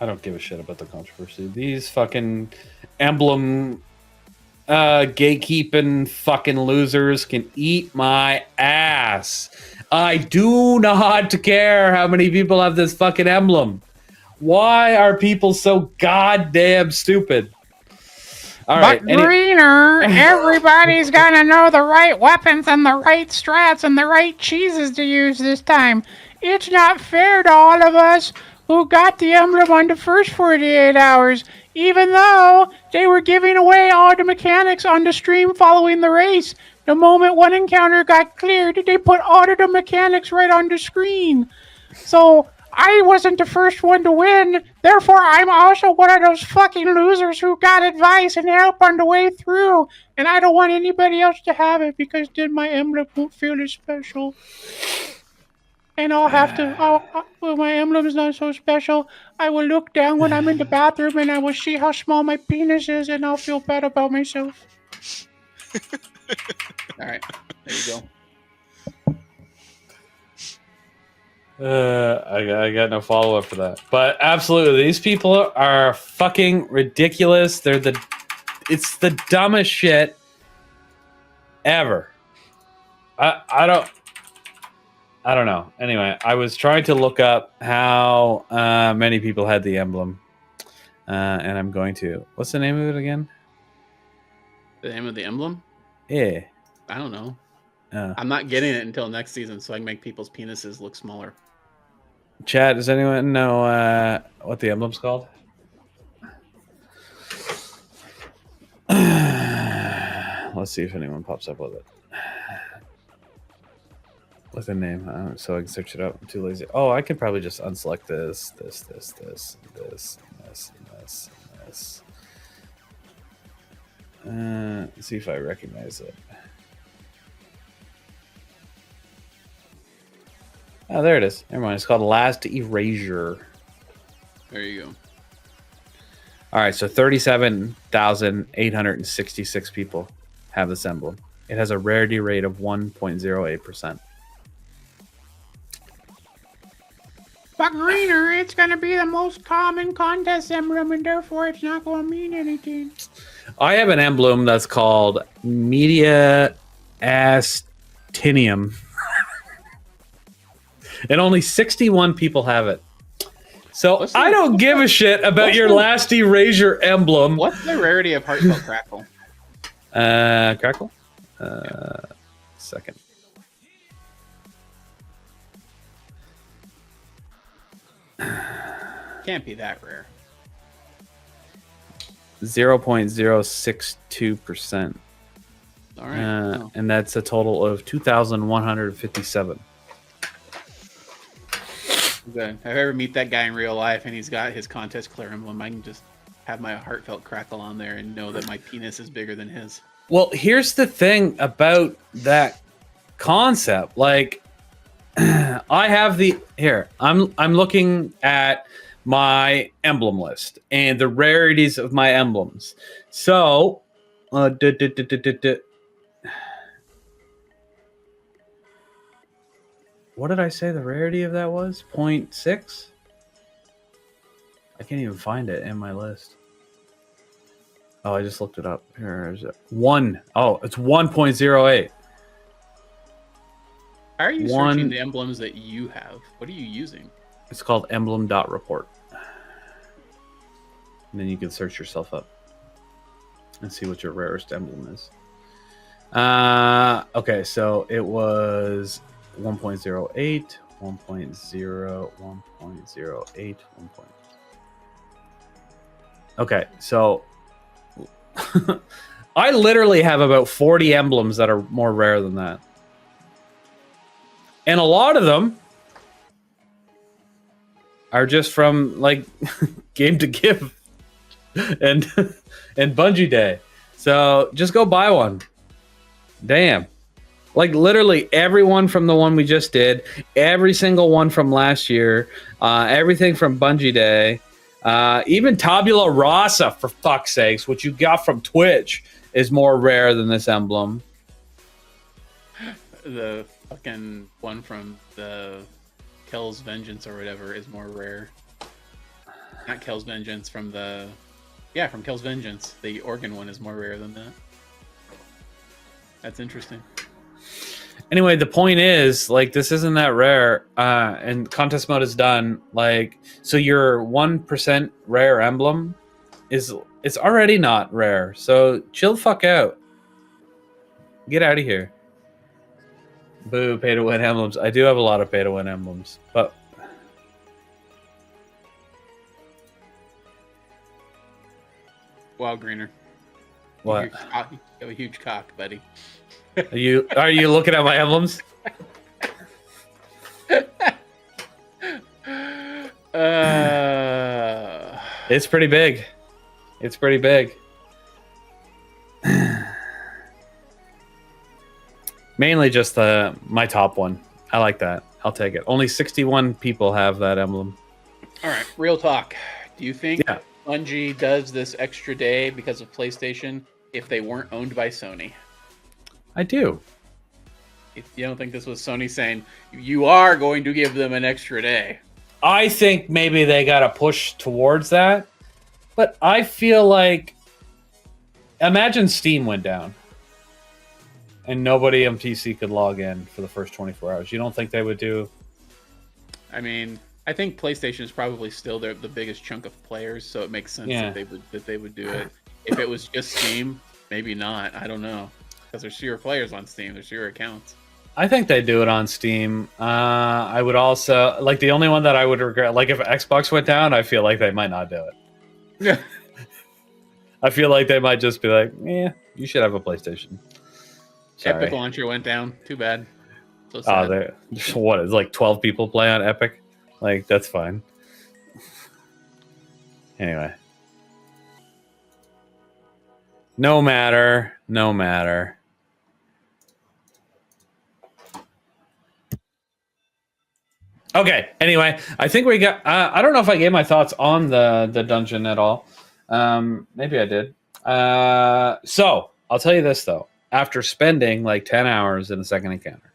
I don't give a shit about the controversy. These fucking emblem gatekeeping fucking losers can eat my ass. I do not care how many people have this fucking emblem. Why are people so goddamn stupid? All right, but Greener, everybody's gonna know the right weapons and the right strats and the right cheeses to use this time. It's not fair to all of us who got the emblem on the first 48 hours, even though they were giving away all the mechanics on the stream following the race. The moment one encounter got cleared, they put all of the mechanics right on the screen. So I wasn't the first one to win, therefore I'm also one of those fucking losers who got advice and help on the way through, and I don't want anybody else to have it because then my emblem won't feel as special. And I'll have to, well, my emblem is not so special. I will look down when I'm in the bathroom and I will see how small my penis is and I'll feel bad about myself. Alright, there you go. I got no follow up for that, but absolutely, these people are fucking ridiculous. It's the dumbest shit ever. I don't know. Anyway, I was trying to look up how many people had the emblem, and I'm going to. What's the name of it again? The name of the emblem? Yeah, I don't know. I'm not getting it until next season, so I can make people's penises look smaller. Chat, does anyone know what the emblem's called? Let's see if anyone pops up with it. With a name, so I can search it up. I'm too lazy. Oh, I could probably just unselect this. See if I recognize it. Oh, there it is. Never mind. It's called Last Erasure. There you go. All right, so 37,866 people have this emblem. It has a rarity rate of 1.08%. AGreener, it's gonna be the most common contest emblem, and therefore it's not gonna mean anything. I have an emblem that's called Media Astinium. And only 61 people have it. So I don't give a shit about your last Erasure emblem. What's the rarity of Heartfelt Crackle? Crackle? Second. Can't be that rare. 0.062%. All right. And that's a total of 2,157. Good. If I ever meet that guy in real life and he's got his contest clear emblem, I can just have my Heartfelt Crackle on there and know that my penis is bigger than his. Well, here's the thing about that concept. Like, I have the here. I'm looking at my emblem list and the rarities of my emblems. So, what did I say the rarity of that was? 0.6? I can't even find it in my list. Oh, I just looked it up. Here is it. 1. Oh, it's 1.08. How are you searching the emblems that you have? What are you using? It's called emblem.report. And then you can search yourself up and see what your rarest emblem is. Okay, so it was 1.08, 1.0, 1.08, 1. Okay, so I literally have about 40 emblems that are more rare than that. And a lot of them are just from like Game to Give and Bungie Day. So just go buy one. Damn. Like literally everyone from the one we just did, every single one from last year, everything from Bungie Day, even Tabula Rasa, for fuck's sakes, which you got from Twitch, is more rare than this emblem. The fucking one from the Kel's Vengeance or whatever is more rare. Not Kel's Vengeance, from the... Yeah, from Kel's Vengeance. The Organ one is more rare than that. That's interesting. Anyway, the point is, like, this isn't that rare, and contest mode is done. Like, so your 1% rare emblem it's already not rare. So chill the fuck out. Get out of here. Boo, pay to win emblems. I do have a lot of pay to win emblems, but Wow, Greener. what? You have a huge cock, buddy. Are you looking at my emblems? It's pretty big. It's pretty big. Mainly just my top one. I like that. I'll take it. Only 61 people have that emblem. All right, real talk. Do you think Bungie does this extra day because of PlayStation if they weren't owned by Sony? I do. If you don't think this was Sony saying, you are going to give them an extra day. I think maybe they got to push towards that. But I feel like... Imagine Steam went down. And nobody on PC could log in for the first 24 hours. You don't think they would do... I mean, I think PlayStation is probably still the biggest chunk of players, so it makes sense that they would do it. If it was just Steam, maybe not. I don't know. Because there's fewer players on Steam. There's fewer accounts. I think they do it on Steam. I would also... Like, the only one that I would regret... Like, if Xbox went down, I feel like they might not do it. Yeah. I feel like they might just be like, yeah, you should have a PlayStation. Sorry. Epic launcher went down. Too bad. So sad. What? It's like 12 people play on Epic? Like, that's fine. Anyway. No matter. Okay, anyway, I think we got... I don't know if I gave my thoughts on the dungeon at all. Maybe I did. So, I'll tell you this, though. After spending like 10 hours in a second encounter,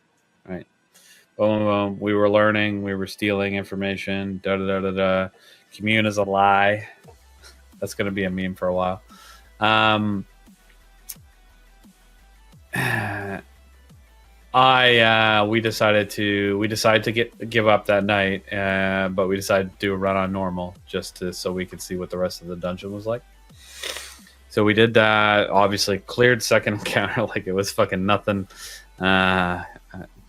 right? Boom, boom. We were learning. We were stealing information. Da da da da da. Commune is a lie. That's going to be a meme for a while. We decided to give up that night, but we decided to do a run on normal so we could see what the rest of the dungeon was like. So we did that. Obviously, cleared second encounter like it was fucking nothing. Kind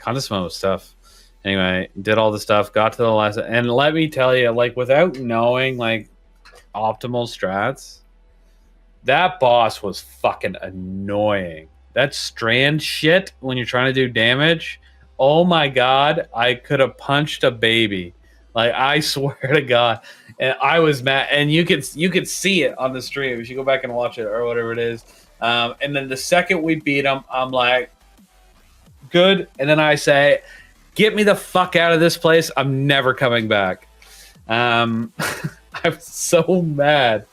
of some of stuff. Anyway, did all the stuff. Got to the last, and let me tell you, like without knowing like optimal strats, that boss was fucking annoying. That strand shit when you're trying to do damage. Oh my god, I could have punched a baby. Like I swear to God, and I was mad. And you could see it on the stream. You should go back and watch it or whatever it is. And then the second we beat him, I'm like, good. And then I say, get me the fuck out of this place. I'm never coming back. I was so mad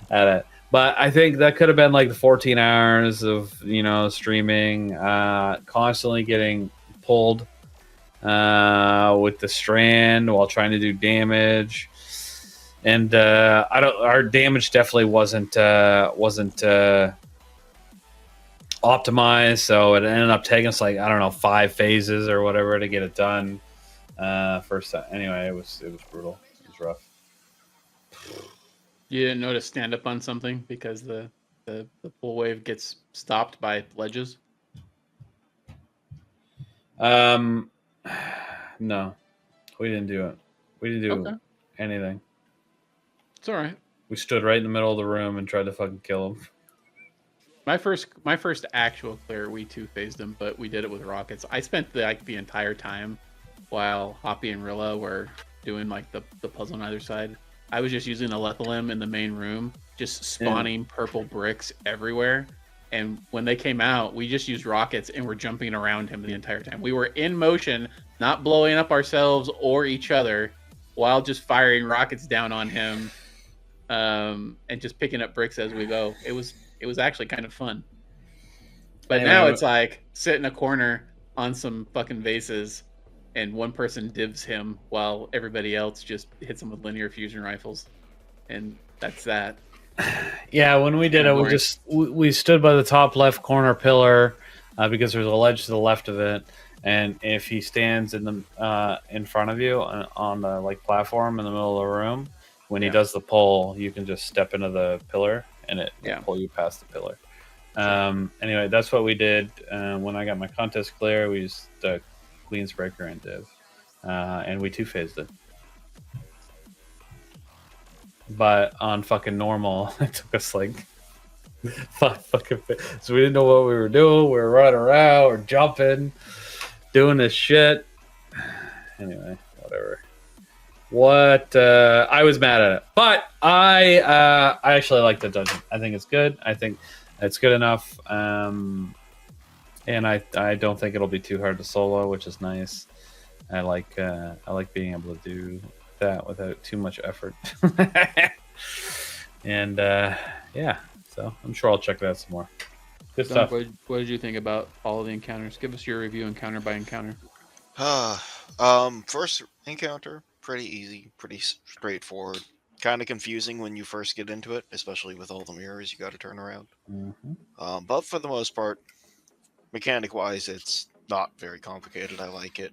at it. But I think that could have been like the 14 hours of, streaming, constantly getting pulled with the strand while trying to do damage. And our damage definitely wasn't optimized, so it ended up taking us 5 phases or whatever to get it done. First time. Anyway, it was brutal. It was rough. You didn't know to stand up on something because the pull wave gets stopped by ledges? No, we didn't do it. We didn't do anything. It's all right. We stood right in the middle of the room and tried to fucking kill him. My first actual clear, we 2-phased him, but we did it with rockets. I spent the entire time while Hoppy and Rilla were doing the puzzle on either side. I was just using Alethalim in the main room, just spawning purple bricks everywhere. And when they came out, we just used rockets and were jumping around him the entire time. We were in motion, not blowing up ourselves or each other, while just firing rockets down on him, and just picking up bricks as we go. It was actually kind of fun. But now it's like sit in a corner on some fucking vases, and one person divs him while everybody else just hits him with linear fusion rifles, and that's that. Yeah, when we did it, we stood by the top left corner pillar because there's a ledge to the left of it, and if he stands in front of you on the platform in the middle of the room, when he does the pull, you can just step into the pillar and it will pull you past the pillar. Anyway, that's what we did. When I got my contest clear, we used the Queen's Breaker and div, and we 2-phased it. But on fucking normal, it took us 5 fucking so we didn't know what we were doing. We were running around, we're jumping, doing this shit. Anyway, whatever. I was mad at it, but I actually like the dungeon. I think it's good. I think it's good enough, and I don't think it'll be too hard to solo, which is nice. I like being able to do that without too much effort. And so I'm sure I'll check that out some more. Good stuff. What did you think about all of the encounters? Give us your review encounter by encounter. First encounter, pretty easy, pretty straightforward. Kind of confusing when you first get into it, especially with all the mirrors you got to turn around. Mm-hmm. But for the most part, mechanic-wise, it's not very complicated. I like it.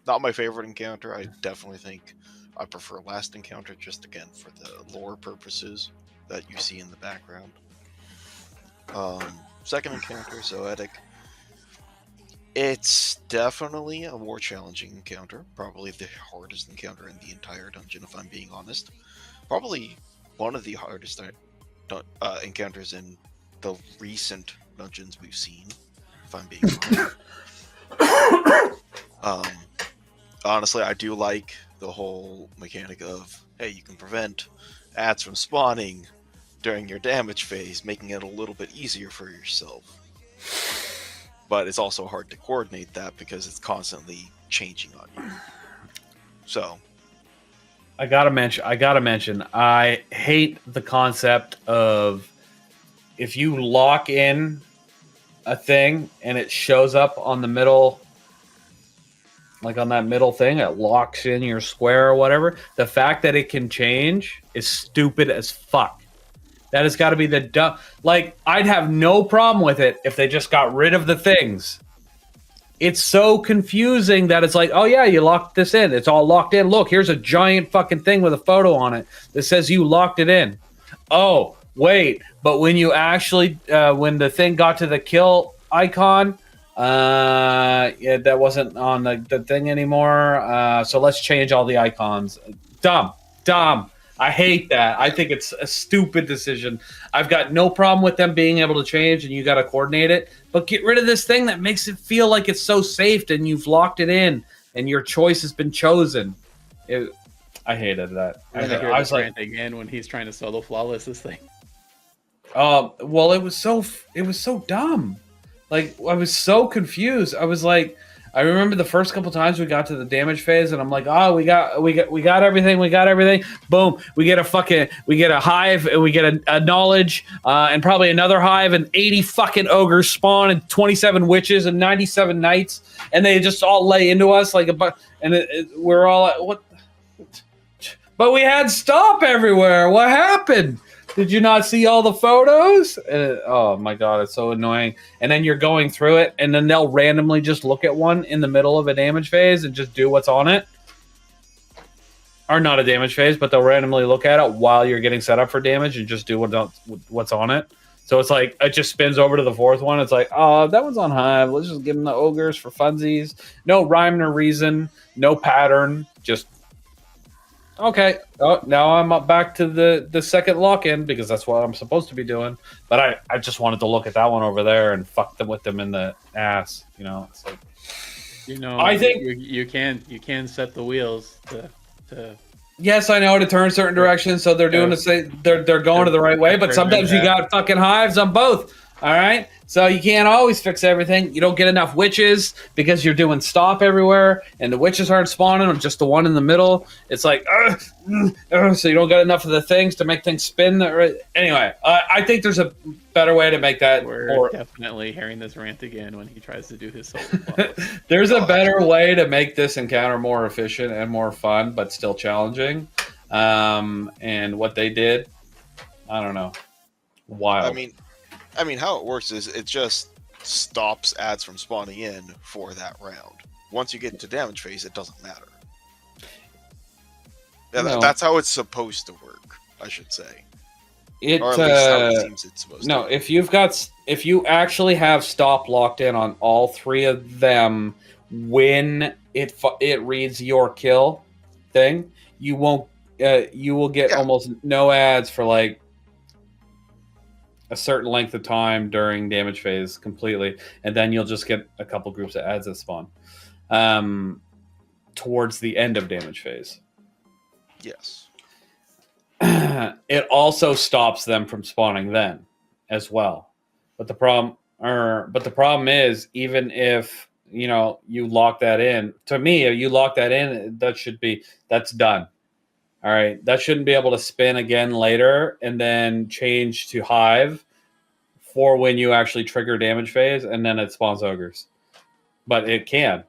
Not my favorite encounter. I definitely think I prefer last encounter, just again for the lore purposes that you see in the background. Second encounter, Zoetic. It's definitely a more challenging encounter. Probably the hardest encounter in the entire dungeon, if I'm being honest. Probably one of the hardest encounters in the recent dungeons we've seen, if I'm being honest. Honestly, I do like the whole mechanic of, hey, you can prevent ads from spawning during your damage phase, making it a little bit easier for yourself. But it's also hard to coordinate that because it's constantly changing on you. So I gotta mention, I hate the concept of if you lock in a thing and it shows up on the middle like on that middle thing, it locks in your square or whatever. The fact that it can change is stupid as fuck. That has got to be the dumb. Like, I'd have no problem with it if they just got rid of the things. It's so confusing that it's like, oh yeah, you locked this in. It's all locked in. Look, here's a giant fucking thing with a photo on it that says you locked it in. Oh, wait. But when you actually, when the thing got to the kill icon, yeah, that wasn't on the thing anymore. So let's change all the icons. Dumb. I hate that. I think it's a stupid decision. I've got no problem with them being able to change and you got to coordinate it, but get rid of this thing that makes it feel like it's so safe and you've locked it in and your choice has been chosen. I hated that. I was like, again when he's trying to solo flawless this thing. Well, it was so dumb. Like, I was so confused. I was like, I remember the first couple times we got to the damage phase, and I'm like, oh, we got everything. Boom, we get a hive, and we get a knowledge, and probably another hive, and 80 fucking ogres spawn, and 27 witches, and 97 knights, and they just all lay into us like we're all like, what? But we had stop everywhere. What happened? Did you not see all the photos? Oh my god, it's so annoying. And then you're going through it, and then they'll randomly just look at one in the middle of a damage phase and just do what's on it. Or not a damage phase, but they'll randomly look at it while you're getting set up for damage and just do what's on it. So it's like, it just spins over to the fourth one. It's like, oh, that one's on hive. Let's just give them the ogres for funsies. No rhyme or reason. No pattern. Just... Okay. Oh, now I'm up back to the second lock-in because that's what I'm supposed to be doing. But I just wanted to look at that one over there and fuck them with them in the ass. You know, it's like, I think you can set the wheels to. Yes, I know, to turn certain directions, so they're doing the same. They're going to the right way, but sometimes you got fucking hives on both. All right, so you can't always fix everything. You don't get enough witches because you're doing stop everywhere, and the witches aren't spawning, or just the one in the middle. It's like, so you don't get enough of the things to make things spin. Anyway, I think there's a better way to make that. We're definitely hearing this rant again when he tries to do his solo. There's a better way to make this encounter more efficient and more fun, but still challenging. And what they did, I don't know. Wild. I mean, how it works is it just stops ads from spawning in for that round. Once you get into damage phase, it doesn't matter. No. That's how it's supposed to work, I should say. Or at least how it seems it's supposed to. No, if you actually have stop locked in on all three of them when it reads your kill thing, you will get almost no ads for like a certain length of time during damage phase completely, and then you'll just get a couple groups of ads that spawn towards the end of damage phase. Yes. It also stops them from spawning then as well. But the problem is, even if you lock that in, to me, if you lock that in, that's done. All right, that shouldn't be able to spin again later and then change to hive for when you actually trigger damage phase, and then it spawns ogres. But it can.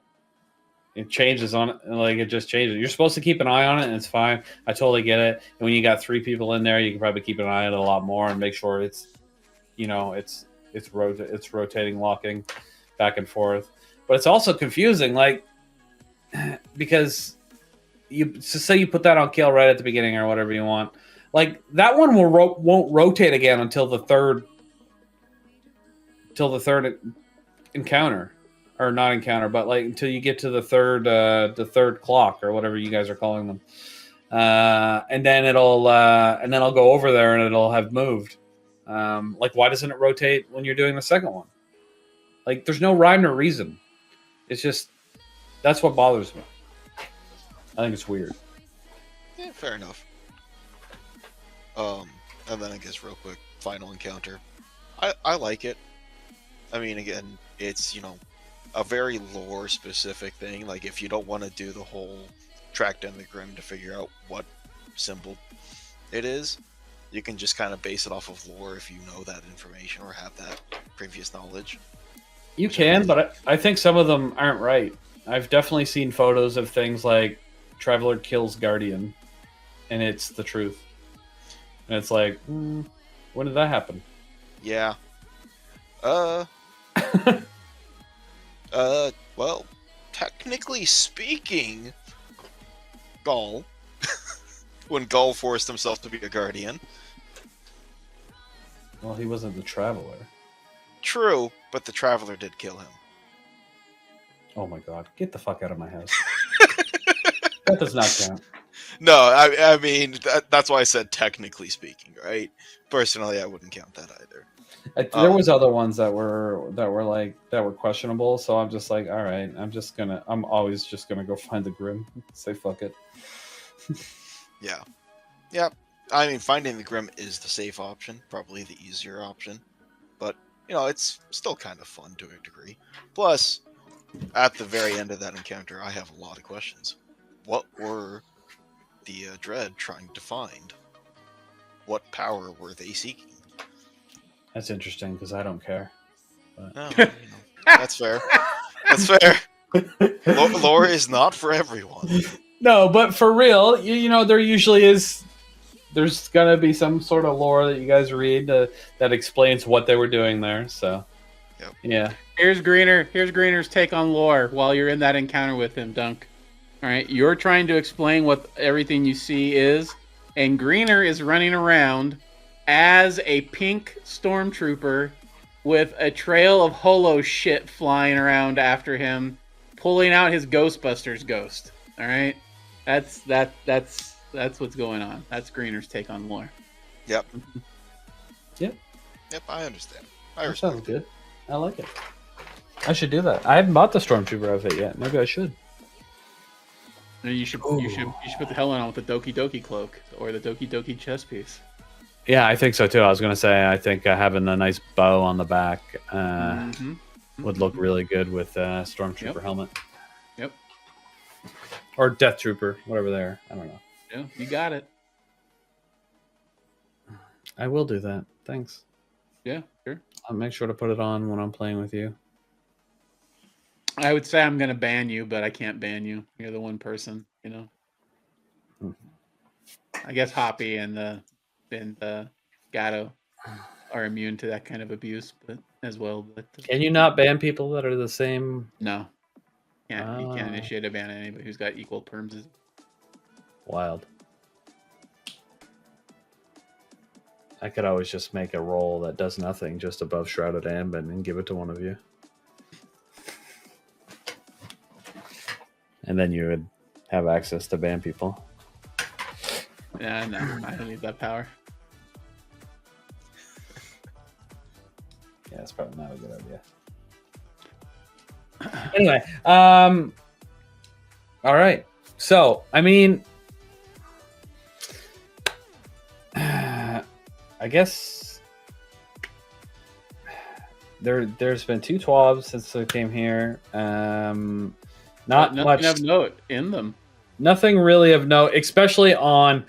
It changes on it, like it just changes. You're supposed to keep an eye on it, and it's fine. I totally get it. And when you got 3 people in there, you can probably keep an eye on it a lot more and make sure it's rotating, locking back and forth. But it's also confusing, like because say you put that on kill right at the beginning or whatever you want, like that one won't rotate again until the third encounter, or not encounter, but like until you get to the third clock or whatever you guys are calling them, and then it'll go over there and it'll have moved. Like, why doesn't it rotate when you're doing the second one? Like, there's no rhyme or reason. It's just, that's what bothers me. I think it's weird. Yeah, fair enough. And then I guess real quick, final encounter. I like it. I mean, again, it's, a very lore specific thing. Like, if you don't want to do the whole track down the Grim to figure out what symbol it is, you can just kind of base it off of lore if you know that information or have that previous knowledge. You can, but I think some of them aren't right. I've definitely seen photos of things like Traveler kills Guardian, and it's the truth. And it's like, when did that happen? Yeah. Well, technically speaking, Gaul, when Gaul forced himself to be a guardian. Well, he wasn't the Traveler. True, but the Traveler did kill him. Oh my god, get the fuck out of my house. That does not count. No, I mean, that's why I said technically speaking, right? Personally, I wouldn't count that either. There was other ones that were questionable, so I'm just like, all right, I'm always just gonna go find the Grim, say fuck it. Yeah. I mean, finding the Grim is the safe option, probably the easier option, but it's still kind of fun to a degree. Plus, at the very end of that encounter, I have a lot of questions. What were the Dread trying to find? What power were they seeking? That's interesting because I don't care. But... No, that's fair. That's fair. Lore is not for everyone. No, but for real, there usually is. There's gonna be some sort of lore that you guys read that explains what they were doing there. So, yep. Yeah. Here's Greener's take on lore while you're in that encounter with him, Dunk. All right, you're trying to explain what everything you see is, and Greener is running around as a pink stormtrooper with a trail of holo shit flying around after him, pulling out his Ghostbusters ghost. All right, that's what's going on. That's Greener's take on lore. Yep. Yep. Yep. I understand. That sounds good. I like it. I should do that. I haven't bought the Stormtrooper outfit yet. Maybe I should. You should put the helmet on with the Doki Doki cloak or the Doki Doki chest piece. Yeah, I think so too. I was gonna say I think having the nice bow on the back would look really good with Stormtrooper helmet. Yep. Or Death Trooper, whatever they are. I don't know. Yeah, you got it. I will do that. Thanks. Yeah, sure. I'll make sure to put it on when I'm playing with you. I would say I'm going to ban you, but I can't ban you. You're the one person, I guess Hoppy and the Gatto are immune to that kind of abuse, but as well. But can you not ban people that are the same? No. You can't initiate a ban on anybody who's got equal perms. Wild. I could always just make a roll that does nothing just above Shrouded Ambit and give it to one of you. And then you would have access to ban people. Yeah, no, I don't need that power. Yeah, it's probably not a good idea. Anyway, all right. So, I mean, I guess there's been 2 TWAS since I came here. Not much of note in them. Nothing really of note, especially on.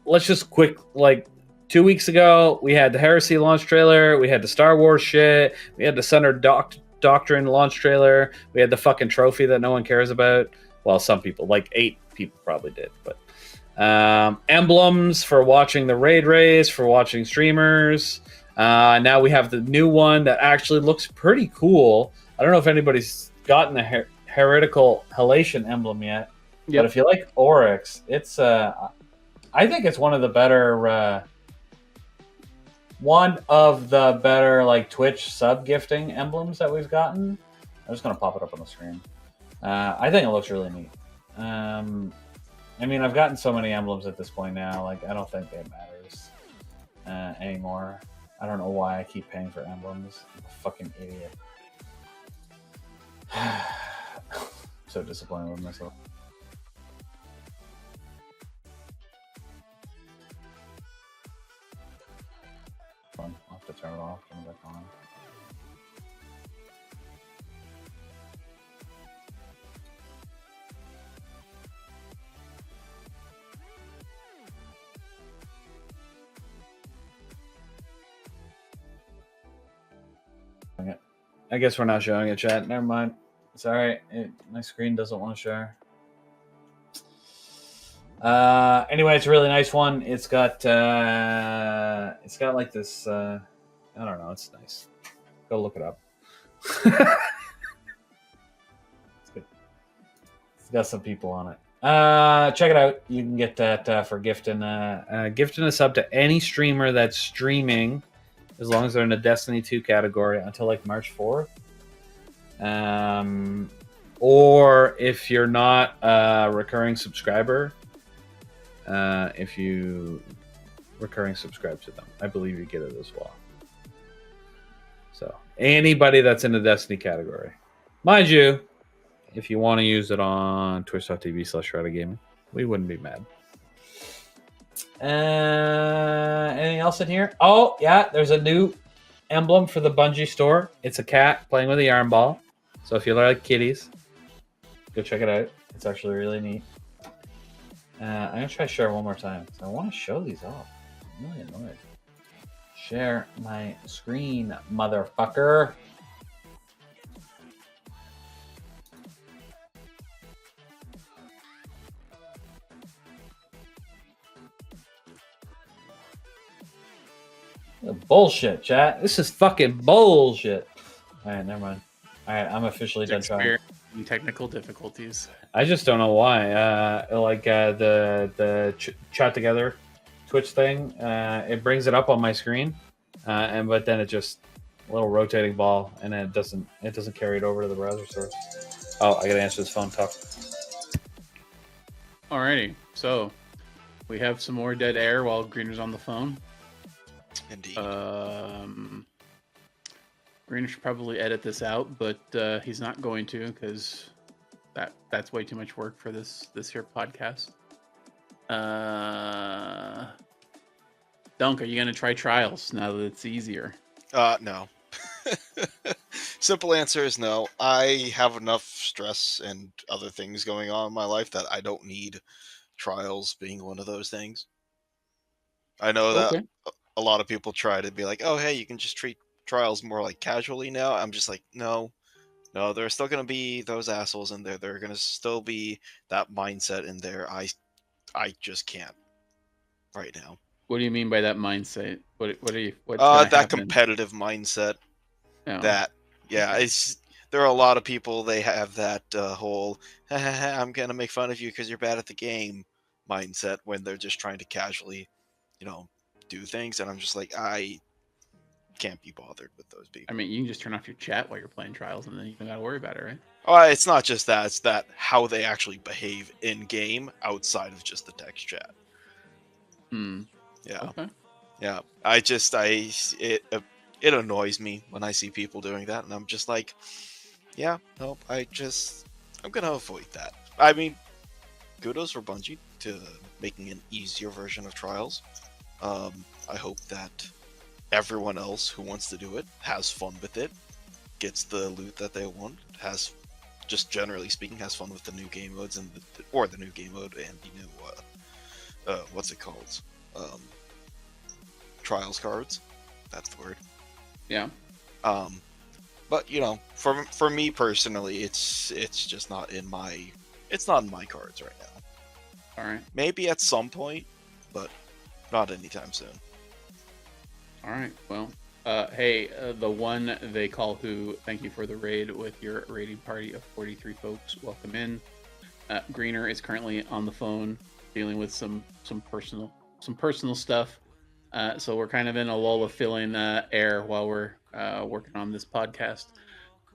Let's just 2 weeks ago we had the Heresy launch trailer, we had the Star Wars shit, we had the Center Doctrine launch trailer, we had the fucking trophy that no one cares about. Well, some people, like 8 people, probably did, but emblems for watching the raid race, for watching streamers. Now we have the new one that actually looks pretty cool. I don't know if anybody's gotten the heretical halation emblem yet, but if you like Oryx, it's I think it's one of the better like Twitch sub gifting emblems that we've gotten. I'm just gonna pop it up on the screen. I think it looks really neat. I mean, I've gotten so many emblems at this point now, like I don't think it matters anymore. I don't know why I keep paying for emblems. I'm a fucking idiot. So disappointed with myself. I'll have to turn it off, turn it back on. I guess we're not showing it, chat. Never mind. It's all right. My screen doesn't want to share. Anyway, it's a really nice one. It's got like this. I don't know. It's nice. Go look it up. It's good. It's got some people on it. Check it out. You can get that for gifting a sub to any streamer that's streaming, as long as they're in the Destiny 2 category until like March 4th. Or if you're not a recurring subscriber, if you recurring subscribe to them, I believe you get it as well. So anybody that's in the Destiny category, mind you, if you want to use it on twitch.tv/Shrouded Gaming, we wouldn't be mad. Anything else in here? Oh yeah, there's a new emblem for the Bungie store. It's a cat playing with a yarn ball. So if you like kitties, go check it out. It's actually really neat. I'm gonna try to share one more time. So I want to show these off. I'm really annoyed. Share my screen, motherfucker. Bullshit, chat. This is fucking bullshit. All right, never mind. All right, I'm officially done trying. Technical difficulties. I just don't know why. The chat together Twitch thing, it brings it up on my screen, but then it just a little rotating ball, and it doesn't carry it over to the browser source. Oh, I gotta answer this phone talk. Alrighty, so we have some more dead air while Greener's on the phone. Indeed. Greener should probably edit this out, but he's not going to because that's way too much work for this here podcast. Dunk, are you gonna try Trials now that it's easier? No. Simple answer is no. I have enough stress and other things going on in my life that I don't need Trials being one of those things. I know that a lot of people try to be like, oh, hey, you can just treat Trials more like casually now. I'm just like, no, there's still going to be those assholes in there. There are going to still be that mindset in there. I just can't right now. What do you mean by that mindset? What are you? That competitive mindset. Oh. That there are a lot of people. They have that whole "I'm gonna make fun of you because you're bad at the game" mindset when they're just trying to casually, do things. And I'm just like, I can't be bothered with those people. I mean, you can just turn off your chat while you're playing Trials, and then you don't gotta worry about it, right? Oh, it's not just that; it's that how they actually behave in game outside of just the text chat. Yeah. Okay. Yeah. It annoys me when I see people doing that, and I'm just like, yeah, no, I'm gonna avoid that. I mean, kudos for Bungie to making an easier version of Trials. I hope that everyone else who wants to do it has fun with it, gets the loot that they want, just generally speaking, has fun with the new game modes and the new game mode and the new what's it called? Trials cards. That's the word. Yeah. But for me personally, it's just not in my cards right now. All right. Maybe at some point, but not anytime soon. All right. Well, hey, the one they call who, thank you for the raid with your raiding party of 43 folks. Welcome in. Greener is currently on the phone dealing with some personal stuff. So we're kind of in a lull of filling air while we're working on this podcast.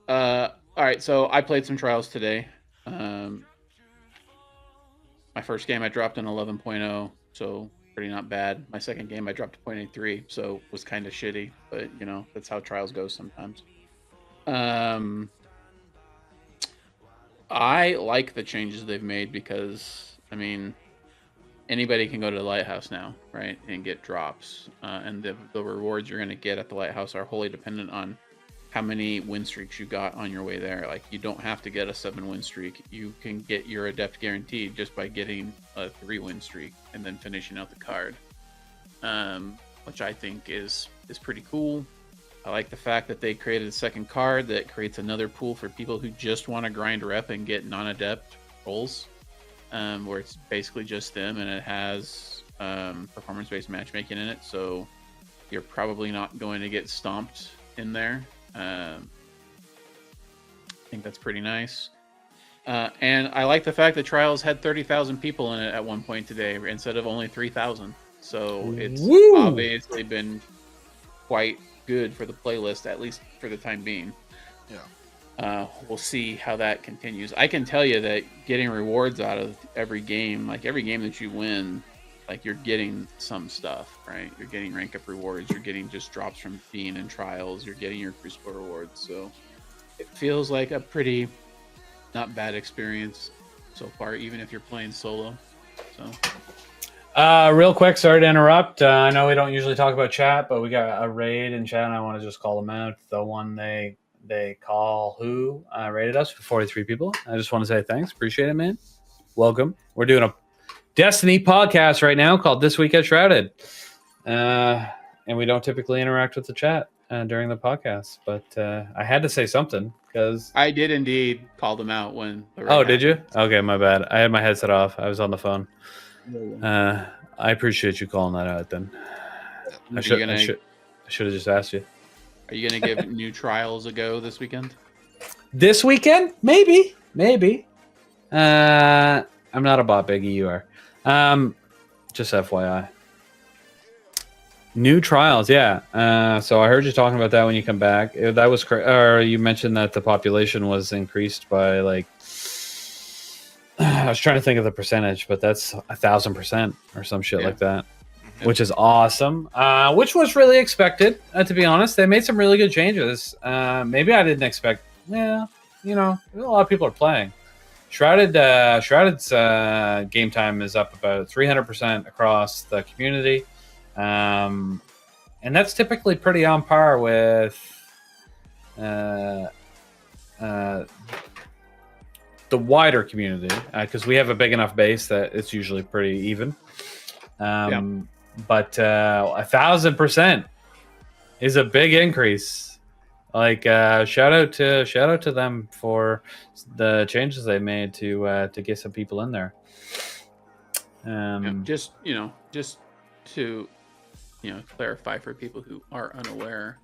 All right, so I played some Trials today. My first game I dropped an 11.0, so pretty not bad. My second game I dropped a 0.83, so was kind of shitty, but that's how Trials goes sometimes. I like the changes they've made because, I mean, anybody can go to the lighthouse now, right, and get drops. And the rewards you're going to get at the lighthouse are wholly dependent on how many win streaks you got on your way there. Like, you don't have to get a 7-win streak. You can get your adept guaranteed just by getting a 3-win streak and then finishing out the card, which I think is pretty cool. I like the fact that they created a second card that creates another pool for people who just want to grind rep and get non-adept roles, where it's basically just them, and it has performance-based matchmaking in it, so you're probably not going to get stomped in there. I think that's pretty nice. And I like the fact that Trials had 30,000 people in it at one point today instead of only 3,000. So it's obviously been quite good for the playlist, at least for the time being. Yeah. We'll see how that continues. I can tell you that getting rewards out of every game, like every game that you win, like you're getting some stuff, right? You're getting rank up rewards. You're getting just drops from being in Trials. You're getting your Crucible rewards. So it feels like a pretty not bad experience so far, even if you're playing solo. So real quick, sorry to interrupt. I know we don't usually talk about chat, but we got a raid in chat, and I want to just call them out. The one they call who raided us for 43 people. I just want to say thanks. Appreciate it, man. Welcome. We're doing a Destiny podcast right now called This Week at Shrouded. And we don't typically interact with the chat during the podcast, but I had to say something because I did indeed call them out when the raid Oh, did you? happened. Okay, my bad. I had my headset off. I was on the phone. I appreciate you calling that out then. I should have just asked you. Are you going to give new Trials a go this weekend? This weekend? Maybe. I'm not a bot, Biggie. You are. Just FYI. New Trials, yeah. So I heard you talking about that when you come back. That was or you mentioned that the population was increased by like. I was trying to think of the percentage, but that's 1,000% or some shit like that, which is awesome. Which was really expected, to be honest. They made some really good changes. Maybe I didn't expect. Yeah, you know, a lot of people are playing. Shrouded's game time is up about 300% across the community, and that's typically pretty on par with the wider community, because we have a big enough base that it's usually pretty even. But 1,000% is a big increase. Like shout out to them for the changes they made to get some people in there. Just to clarify for people who are unaware,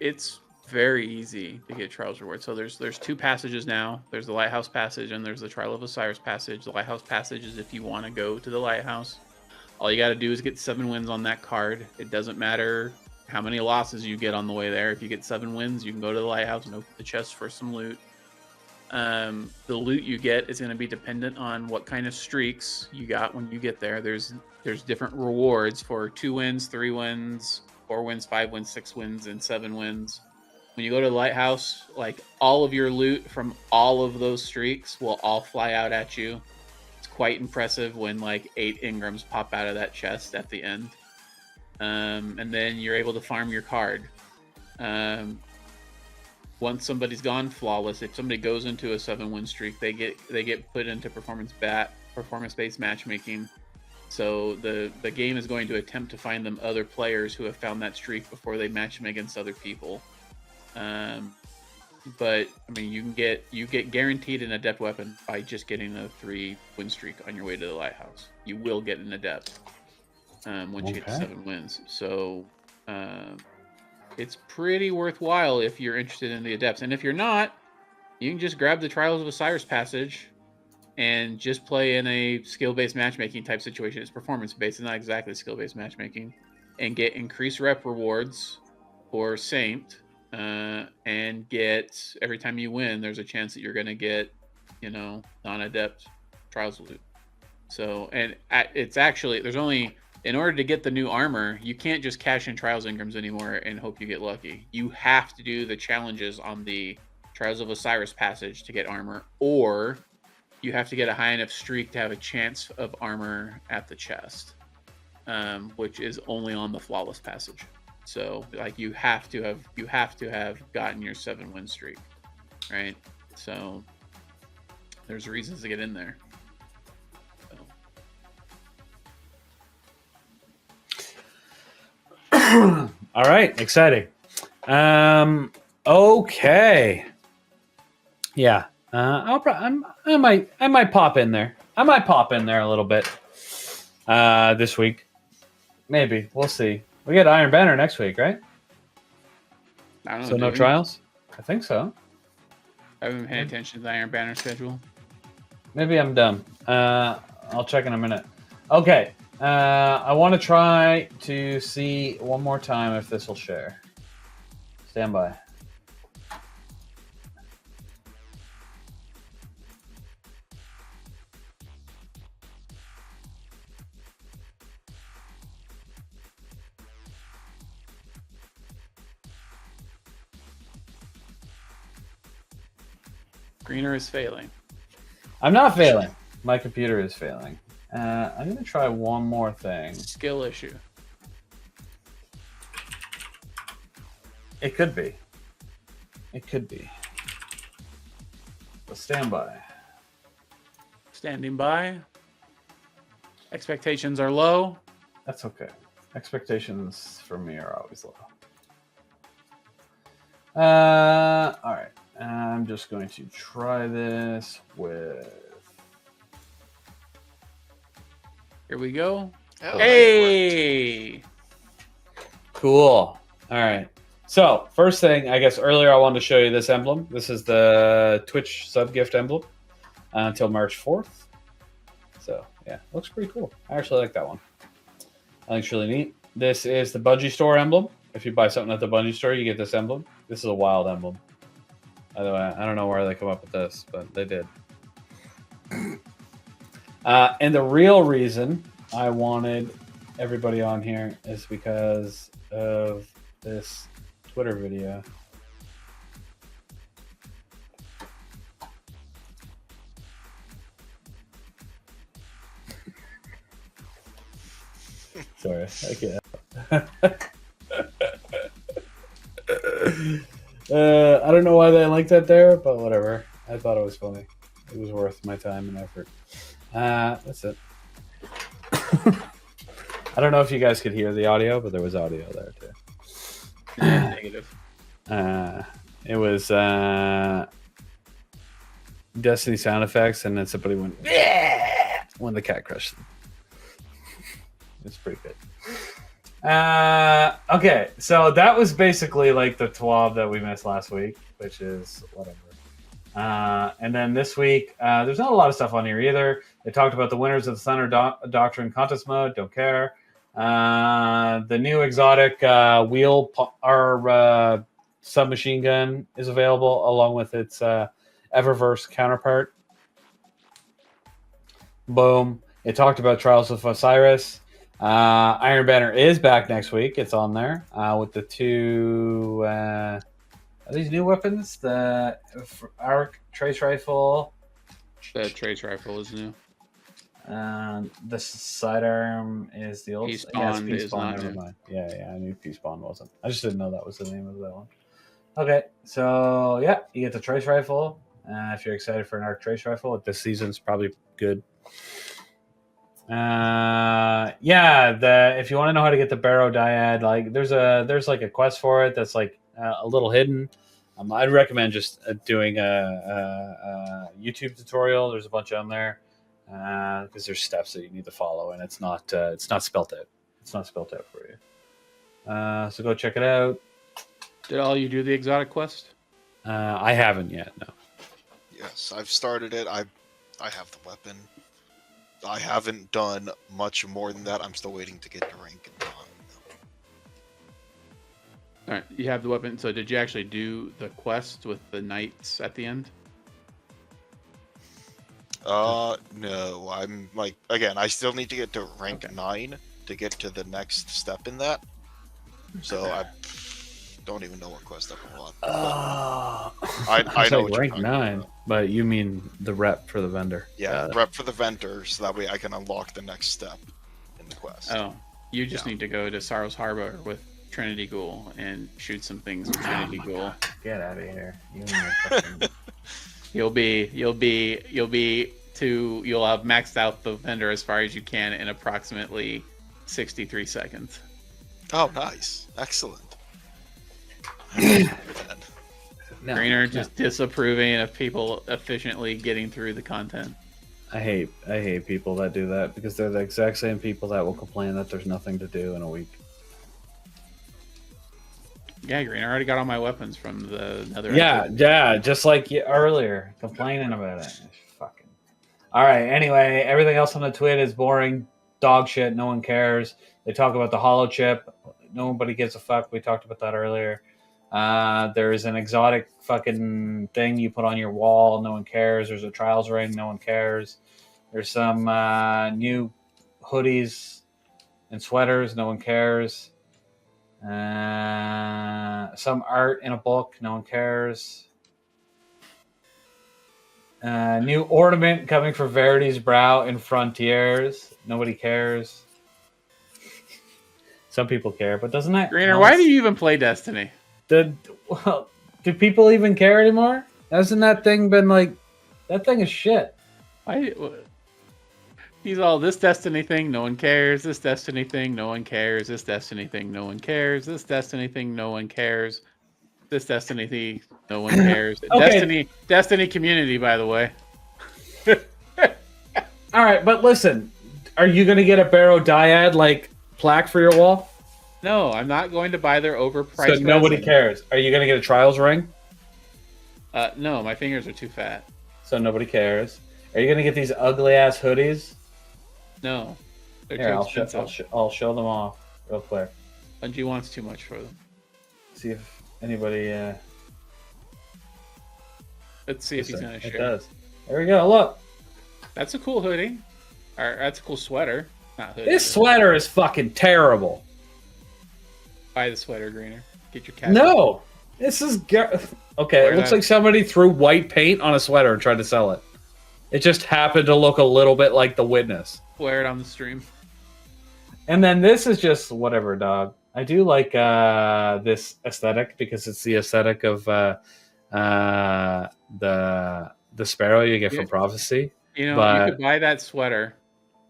it's very easy to get Trials rewards. So there's two passages now. There's the Lighthouse passage and there's the Trial of Osiris passage. The Lighthouse passage is if you want to go to the Lighthouse. All you got to do is get 7 wins on that card. It doesn't matter how many losses you get on the way there. If you get 7 wins, you can go to the Lighthouse and open the chest for some loot. The loot you get is going to be dependent on what kind of streaks you got when you get there. There's different rewards for 2 wins, 3 wins, 4 wins, 5 wins, 6 wins, and 7 wins. When you go to the Lighthouse, like all of your loot from all of those streaks will all fly out at you. It's quite impressive when like 8 Ingrams pop out of that chest at the end. And then you're able to farm your card. Once somebody's gone flawless, if somebody goes into a 7-win streak, they get put into performance-based matchmaking. So the game is going to attempt to find them other players who have found that streak before they match them against other people. But I mean, you get guaranteed an adept weapon by just getting a 3-win streak on your way to the Lighthouse. You will get an adept once you get to 7 wins. So it's pretty worthwhile if you're interested in the adepts. And if you're not, you can just grab the Trials of Osiris passage and just play in a skill-based matchmaking type situation. It's performance-based, it's not exactly skill-based matchmaking, and get increased rep rewards for Saint. And get every time you win, there's a chance that you're going to get, non-adept Trials loot. So, and it's actually, there's only, in order to get the new armor, you can't just cash in Trials Ingrams anymore and hope you get lucky. You have to do the challenges on the Trials of Osiris passage to get armor, or you have to get a high enough streak to have a chance of armor at the chest, which is only on the Flawless passage. So, like, you have to have gotten your 7-win streak, right? So, there's reasons to get in there. So. All right, exciting. Okay. Yeah. I might pop in there. I might pop in there a little bit. This week, maybe we'll see. We get Iron Banner next week, right? I don't know. So no trials. I think so. I haven't been paying attention to the Iron Banner schedule. Maybe I'm dumb. I'll check in a minute. Okay. I want to try to see one more time if this will share. Stand by. Greener is failing. I'm not failing. My computer is failing. I'm going to try one more thing. Skill issue. It could be. It could be. But stand by. Standing by. Expectations are low. That's okay. Expectations for me are always low. All right. I'm just going to try this with... Here we go. Oh, Hey! Cool. All right. So, first thing, I guess earlier I wanted to show you this emblem. This is the Twitch sub-gift emblem until March 4th. So, yeah, looks pretty cool. I actually like that one. I think it's really neat. This is the Bungie store emblem. If you buy something at the Bungie store, you get this emblem. This is a wild emblem. By the way, I don't know where they come up with this, but they did. And the real reason I wanted everybody on here is because of this Twitter video. Sorry, I can't. I don't know why they liked that there, but whatever. I thought it was funny. It was worth my time and effort. That's it. I don't know if you guys could hear the audio, but there was audio there too. Yeah, negative. It was Destiny sound effects, and then somebody went when the cat crushed them. It's pretty good. Okay, so that was basically like the TWAB that we missed last week, which is whatever. And then this week, there's not a lot of stuff on here either. They talked about the winners of the Thunder Doctrine contest mode. Don't care. The new exotic wheel or submachine gun is available along with its Eververse counterpart. Boom. It talked about Trials of Osiris. Iron Banner is back next week. It's on there with the two. Are these new weapons? The arc trace rifle. The trace rifle is new. The sidearm is the old. Peace Yeah, Bond is not Never new. mind. Yeah. I knew Peace Bond wasn't. I just didn't know that was the name of that one. Okay, so yeah, you get the trace rifle. If you're excited for an arc trace rifle, this season's probably good. If you want to know how to get the barrow dyad, like there's like a quest for it that's like a little hidden. I'd recommend just doing a YouTube tutorial. There's a bunch on there because there's steps that you need to follow, and it's not spelt out. It's not spelt out for you. So go check it out. Did all you do the exotic quest? I haven't yet. No. Yes, I've started it. I have the weapon. I haven't done much more than that. I'm still waiting to get to rank and All right, you have the weapon. So did you actually do the quest with the knights at the end? No. I'm like, again, I still need to get to rank 9 to get to the next step in that. So I don't even know what quest I'm on. I know like what rank you're 9, about. but you mean the rep for the vendor. Yeah, rep for the vendor, so that way I can unlock the next step in the quest. Oh, you just need to go to Sorrow's Harbor with Trinity Ghoul and shoot some things with Trinity Ghoul. Get out of here! You and your fucking... You'll have maxed out the vendor as far as you can in approximately 63 seconds. Oh, nice. Excellent. No, Greener no. just disapproving of people efficiently getting through the content. I hate people that do that because they're the exact same people that will complain that there's nothing to do in a week. Yeah, Greener, I already got all my weapons from the Nether. Yeah, just like earlier, complaining about it. Fucking. All right. Anyway, everything else on the tweet is boring, dog shit. No one cares. They talk about the hollow chip. Nobody gives a fuck. We talked about that earlier. There's an exotic fucking thing you put on your wall. No one cares. There's a trials ring. No one cares. There's some new hoodies and sweaters. No one cares. Some art in a book. No one cares. New ornament coming for Verity's brow in Frontiers. Nobody cares. Some people care, but doesn't that... Greener, why do you even play Destiny? Do people even care anymore? Hasn't that thing been like... That thing is shit. He's all, this Destiny thing, no one cares. This Destiny thing, no one cares. This Destiny thing, no one cares. This Destiny thing, no one cares. This Destiny thing, no one cares. Okay. Destiny community, by the way. All right, but listen. Are you going to get a Barrow Dyad, like, plaque for your wall? No, I'm not going to buy their overpriced. So nobody resin. cares. Are you going to get a Trials ring? No, my fingers are too fat. So nobody cares. Are you going to get these ugly-ass hoodies? No. They're Here, too I'll expensive. I'll show them off real quick. Bungie wants too much for them. See if anybody... Let's see if he's going to It share. does. There we go. Look. That's a cool hoodie. Or that's a cool sweater. Not hoodie. This sweater is fucking terrible. Buy the sweater, Greener. Get your cat. No. This is... Okay, Wear it looks that. like somebody threw white paint on a sweater and tried to sell it. It just happened to look a little bit like The Witness. Wear it on the stream. And then this is just whatever, dog. I do like this aesthetic because it's the aesthetic of the sparrow you get from Prophecy. You know, But- you could buy that sweater,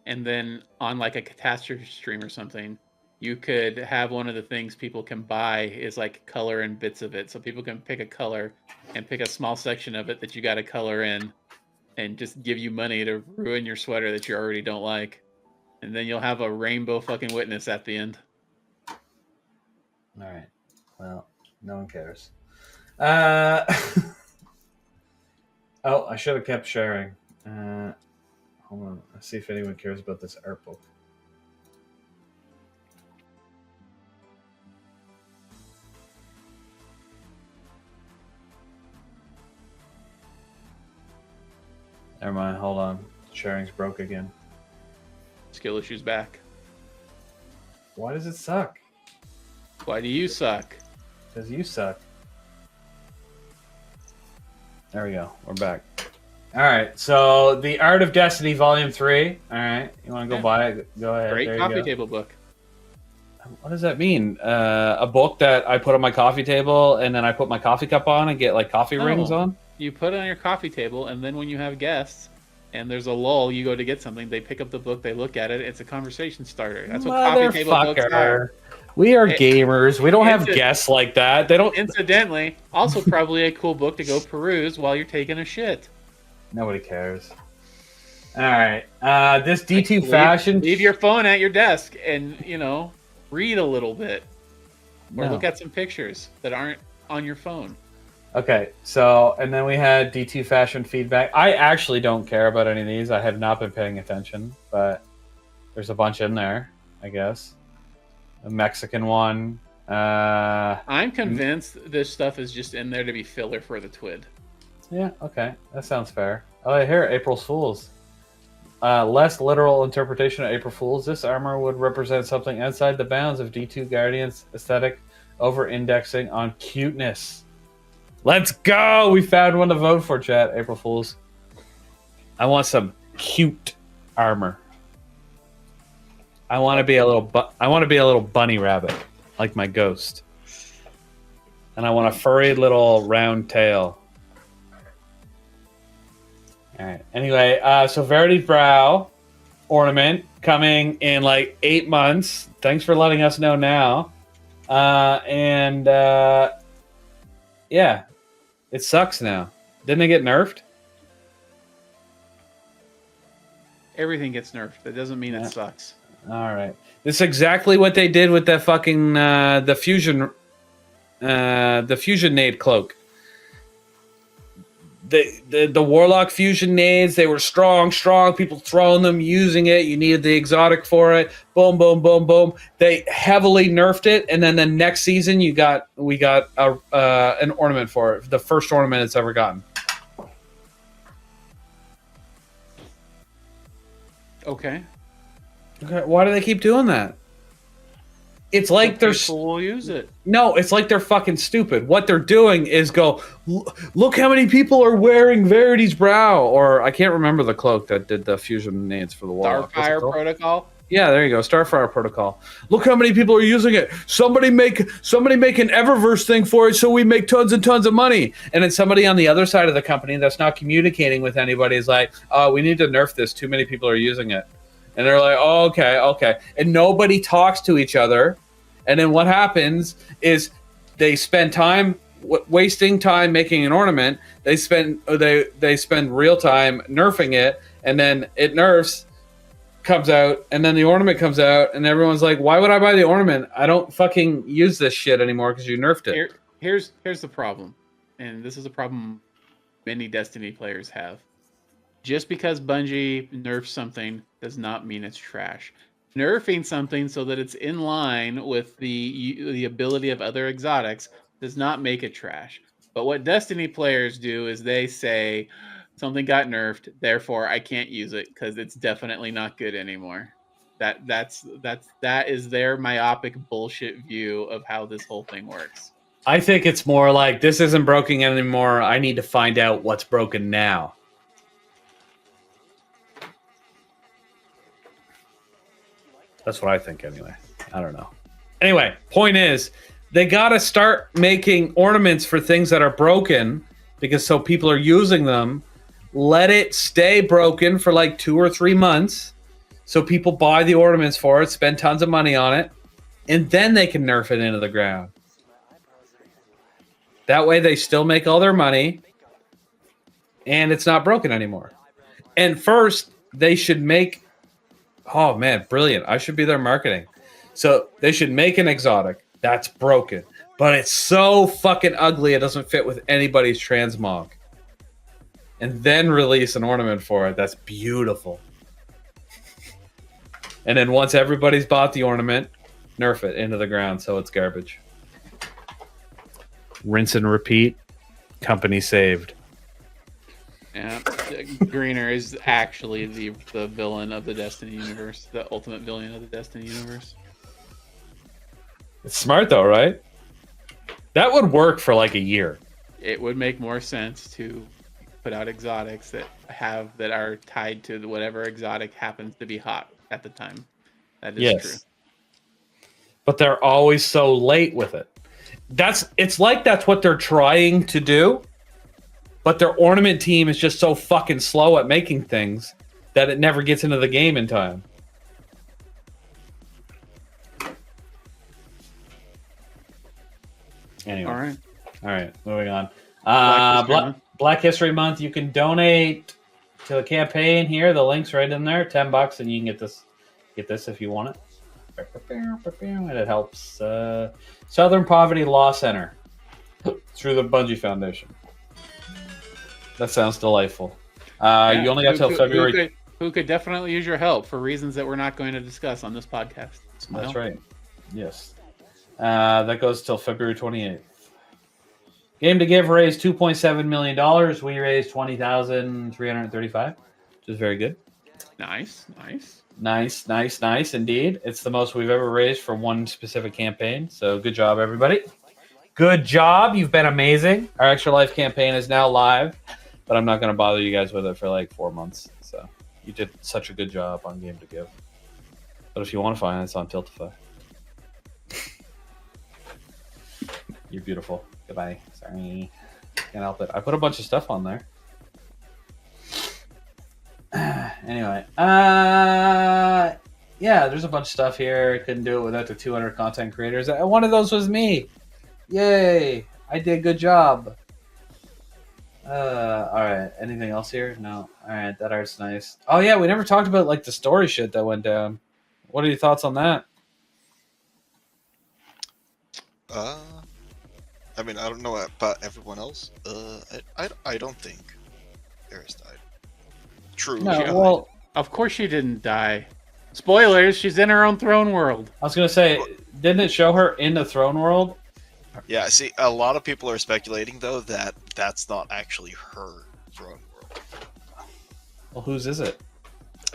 and then on like a catastrophe stream or something, you could have one of the things people can buy is like color and bits of it. So people can pick a color and pick a small section of it that you got to color in and just give you money to ruin your sweater that you already don't like. And then you'll have a rainbow fucking witness at the end. All right. Well, no one cares. Oh, I should have kept sharing. Hold on. Let's see if anyone cares about this art book. Never mind. Hold on. Sharing's broke again. Skill issues back. Why does it suck? Why do you suck? Because you suck. There we go. We're back. All right. So, The Art of Destiny, Volume 3. All right. You want to go Yeah. buy it? Go ahead. Great There you coffee go. table book. What does that mean? A book that I put on my coffee table and then I put my coffee cup on and get like coffee No. rings on? You put it on your coffee table, and then when you have guests and there's a lull, you go to get something, they pick up the book, they look at it, it's a conversation starter. That's what coffee table books are. Motherfucker. We are gamers. We don't have It's a- guests like that. They don't. Incidentally, also probably a cool book to go peruse while you're taking a shit. Nobody cares. All right. This D2 Leave- fashion. Leave your phone at your desk and, read a little bit. Or No. look at some pictures that aren't on your phone. Okay, so, and then we had D2 fashion feedback. I actually don't care about any of these. I have not been paying attention, but there's a bunch in there, I guess. A Mexican one. I'm convinced this stuff is just in there to be filler for the TWID. Yeah, okay. That sounds fair. Oh, here, April's Fools. Less literal interpretation of April Fools. This armor would represent something outside the bounds of D2 Guardian's aesthetic, over-indexing on cuteness. Let's go! We found one to vote for, chat. April Fools. I want some cute armor. I want to be a little bunny rabbit, like my ghost. And I want a furry little round tail. All right. Anyway, so Verity's brow ornament coming in like 8 months. Thanks for letting us know now. Yeah, it sucks now. Didn't it get nerfed? Everything gets nerfed. That doesn't mean Yeah. it sucks. All right. This is exactly what they did with that fucking the fusion nade cloak. The warlock fusion nades, they were strong, people throwing them, using it. You needed the exotic for it. Boom, boom, boom, boom. They heavily nerfed it, and then the next season we got an ornament for it. The first ornament it's ever gotten. Okay. Why do they keep doing that? It's like they're people will use it. No, it's like they're fucking stupid. What they're doing is go, look how many people are wearing Verity's brow, or I can't remember the cloak that did the fusion nades for the wall. Starfire Protocol. Yeah, there you go. Starfire Protocol. Look how many people are using it. Somebody make an Eververse thing for it so we make tons and tons of money. And then somebody on the other side of the company that's not communicating with anybody is like, we need to nerf this. Too many people are using it. And they're like, oh, okay. And nobody talks to each other. And then what happens is they spend time wasting time making an ornament. They spend real time nerfing it, and then it nerfs, comes out, and then the ornament comes out, and everyone's like, "Why would I buy the ornament? I don't fucking use this shit anymore because you nerfed it." Here's the problem, and this is a problem many Destiny players have. Just because Bungie nerfs something does not mean it's trash. Nerfing something so that it's in line with the ability of other exotics does not make it trash. But what Destiny players do is they say something got nerfed, therefore I can't use it because it's definitely not good anymore. That is their myopic bullshit view of how this whole thing works. I think it's more like, this isn't broken anymore. I need to find out what's broken now. That's what I think anyway. I don't know. Anyway, point is, they got to start making ornaments for things that are broken, because so people are using them. Let it stay broken for like 2 or 3 months so people buy the ornaments for it, spend tons of money on it, and then they can nerf it into the ground. That way they still make all their money and it's not broken anymore. And first, they should make... Oh, man, brilliant. I should be their marketing. So they should make an exotic that's broken, but it's so fucking ugly it doesn't fit with anybody's transmog. And then release an ornament for it that's beautiful. And then once everybody's bought the ornament, nerf it into the ground so it's garbage. Rinse and repeat. Company saved. Yeah, Greener is actually the villain of the Destiny universe, the ultimate villain of the Destiny universe. It's smart though, right? That would work for like a year. It would make more sense to put out exotics that are tied to whatever exotic happens to be hot at the time. That is true. But they're always so late with it. It's like that's what they're trying to do. But their ornament team is just so fucking slow at making things that it never gets into the game in time. Anyway. All right. Moving on. Black History Month. You can donate to the campaign here. The link's right in there. $10, and you can get this if you want it. And it helps Southern Poverty Law Center through the Bungie Foundation. That sounds delightful. You only got till February. Who could definitely use your help for reasons that we're not going to discuss on this podcast. Smile. That's right. Yes. That goes till February 28th. Game to Give raised $2.7 million. We raised $20,335, which is very good. Nice. Nice indeed. It's the most we've ever raised for one specific campaign. So good job, everybody. Good job. You've been amazing. Our Extra Life campaign is now live, but I'm not going to bother you guys with it for like 4 months. So you did such a good job on Game to Give. But if you want to find it, it's on Tiltify. You're beautiful. Goodbye. Sorry. Can't help it. I put a bunch of stuff on there. Anyway, yeah, there's a bunch of stuff here. Couldn't do it without the 200 content creators. One of those was me. Yay! I did a good job. All right. Anything else here? No. All right. That art's nice. Oh yeah, we never talked about like the story shit that went down. What are your thoughts on that? I mean, I don't know about everyone else. I don't think Eris died. True. No. she died. Well, Of course she didn't die. Spoilers, she's in her own throne world. I was gonna say, didn't it show her in the throne world? Yeah. See, a lot of people are speculating though that that's not actually her throne world. Well, whose is it?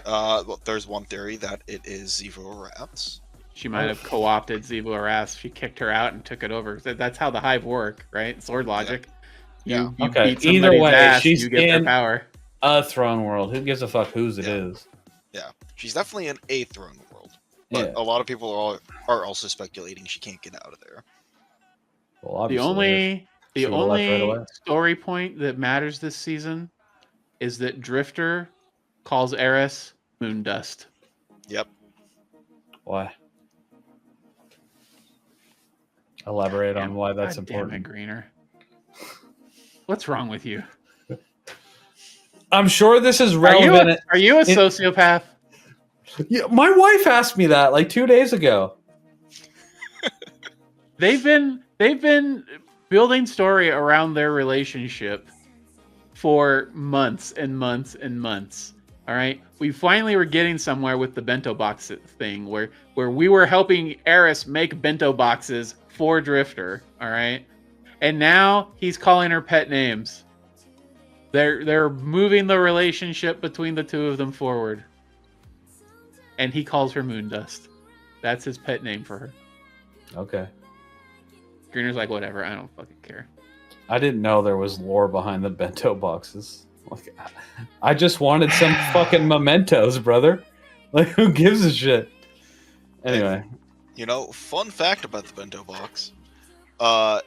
Well, there's one theory that it is Zero Rats. She might have co-opted Zeebo Ras. She kicked her out and took it over. That's how the hive work, right? Sword logic. Yeah. You Okay, beat either somebody's way, ass, she's you get their in- power. A throne world. Who gives a fuck whose it is? Yeah, she's definitely in a throne world, but Yeah. a lot of people are also speculating she can't get out of there. Well, The obviously, only She would've left right away. story point that matters this season is that Drifter calls Eris moon dust. Yep. why? Elaborate on why that's God important. Damn it, Greener. What's wrong with you? I'm sure this is relevant. Are you a sociopath? Yeah, my wife asked me that like 2 days ago. They've been building story around their relationship for months and months and months. All right, we finally were getting somewhere with the bento box thing, where we were helping Eris make bento boxes for Drifter. All right, and now he's calling her pet names. They're moving the relationship between the two of them forward, and he calls her Moondust. That's his pet name for her. Okay. Greener's like, whatever, I don't fucking care. I didn't know there was lore behind the bento boxes. Like, I just wanted some fucking mementos, brother. Like, who gives a shit? Anyway. You know, fun fact about the bento box.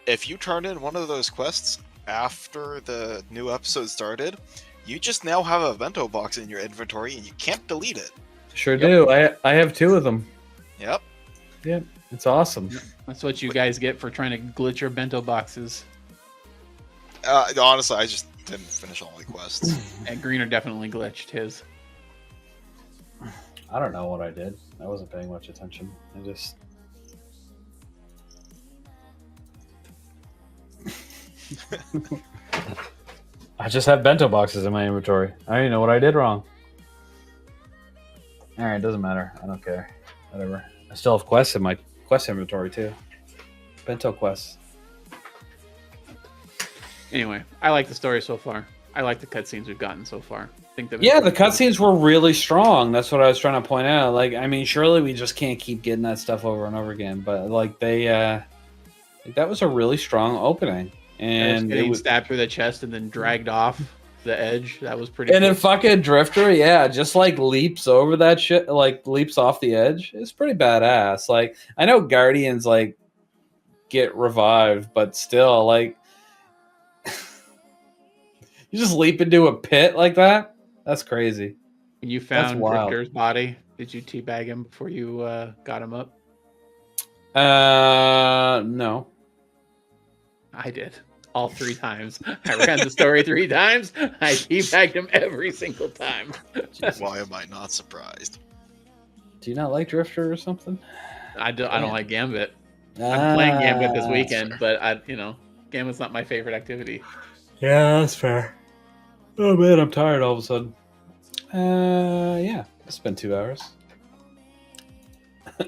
If you turn in one of those quests after the new episode started, you just now have a bento box in your inventory and you can't delete it. Sure do. I have 2 of them. Yep. Yep. It's awesome. That's what you guys get for trying to glitch your bento boxes. Honestly, I just didn't finish all my quests. And Greener definitely glitched his. I don't know what I did. I wasn't paying much attention. I just... I just have bento boxes in my inventory. I don't even know what I did wrong. Alright, doesn't matter. I don't care. Whatever. I still have quests in my quest inventory too. Bento quests. Anyway, I like the story so far. I like the cutscenes we've gotten so far. I think that Yeah, the cutscenes were really strong. That's what I was trying to point out. Like, I mean, surely we just can't keep getting that stuff over and over again. But like, that was a really strong opening, and it getting was, stabbed through the chest and then dragged off the edge. That was pretty. and cool. then fucking Drifter, yeah, just like leaps over that shit, like leaps off the edge. It's pretty badass. Like, I know Guardians like get revived, but still, like, you just leap into a pit like that. That's crazy. When you found wild. Drifter's body, did you teabag him before you got him up? No. I did. All 3 times. I ran the story 3 times. I teabagged him every single time. Why am I not surprised? Do you not like Drifter or something? I don't like Gambit. I'm playing Gambit this weekend, but Gambit's not my favorite activity. Yeah, that's fair. Oh man, I'm tired all of a sudden. Yeah, it's been 2 hours.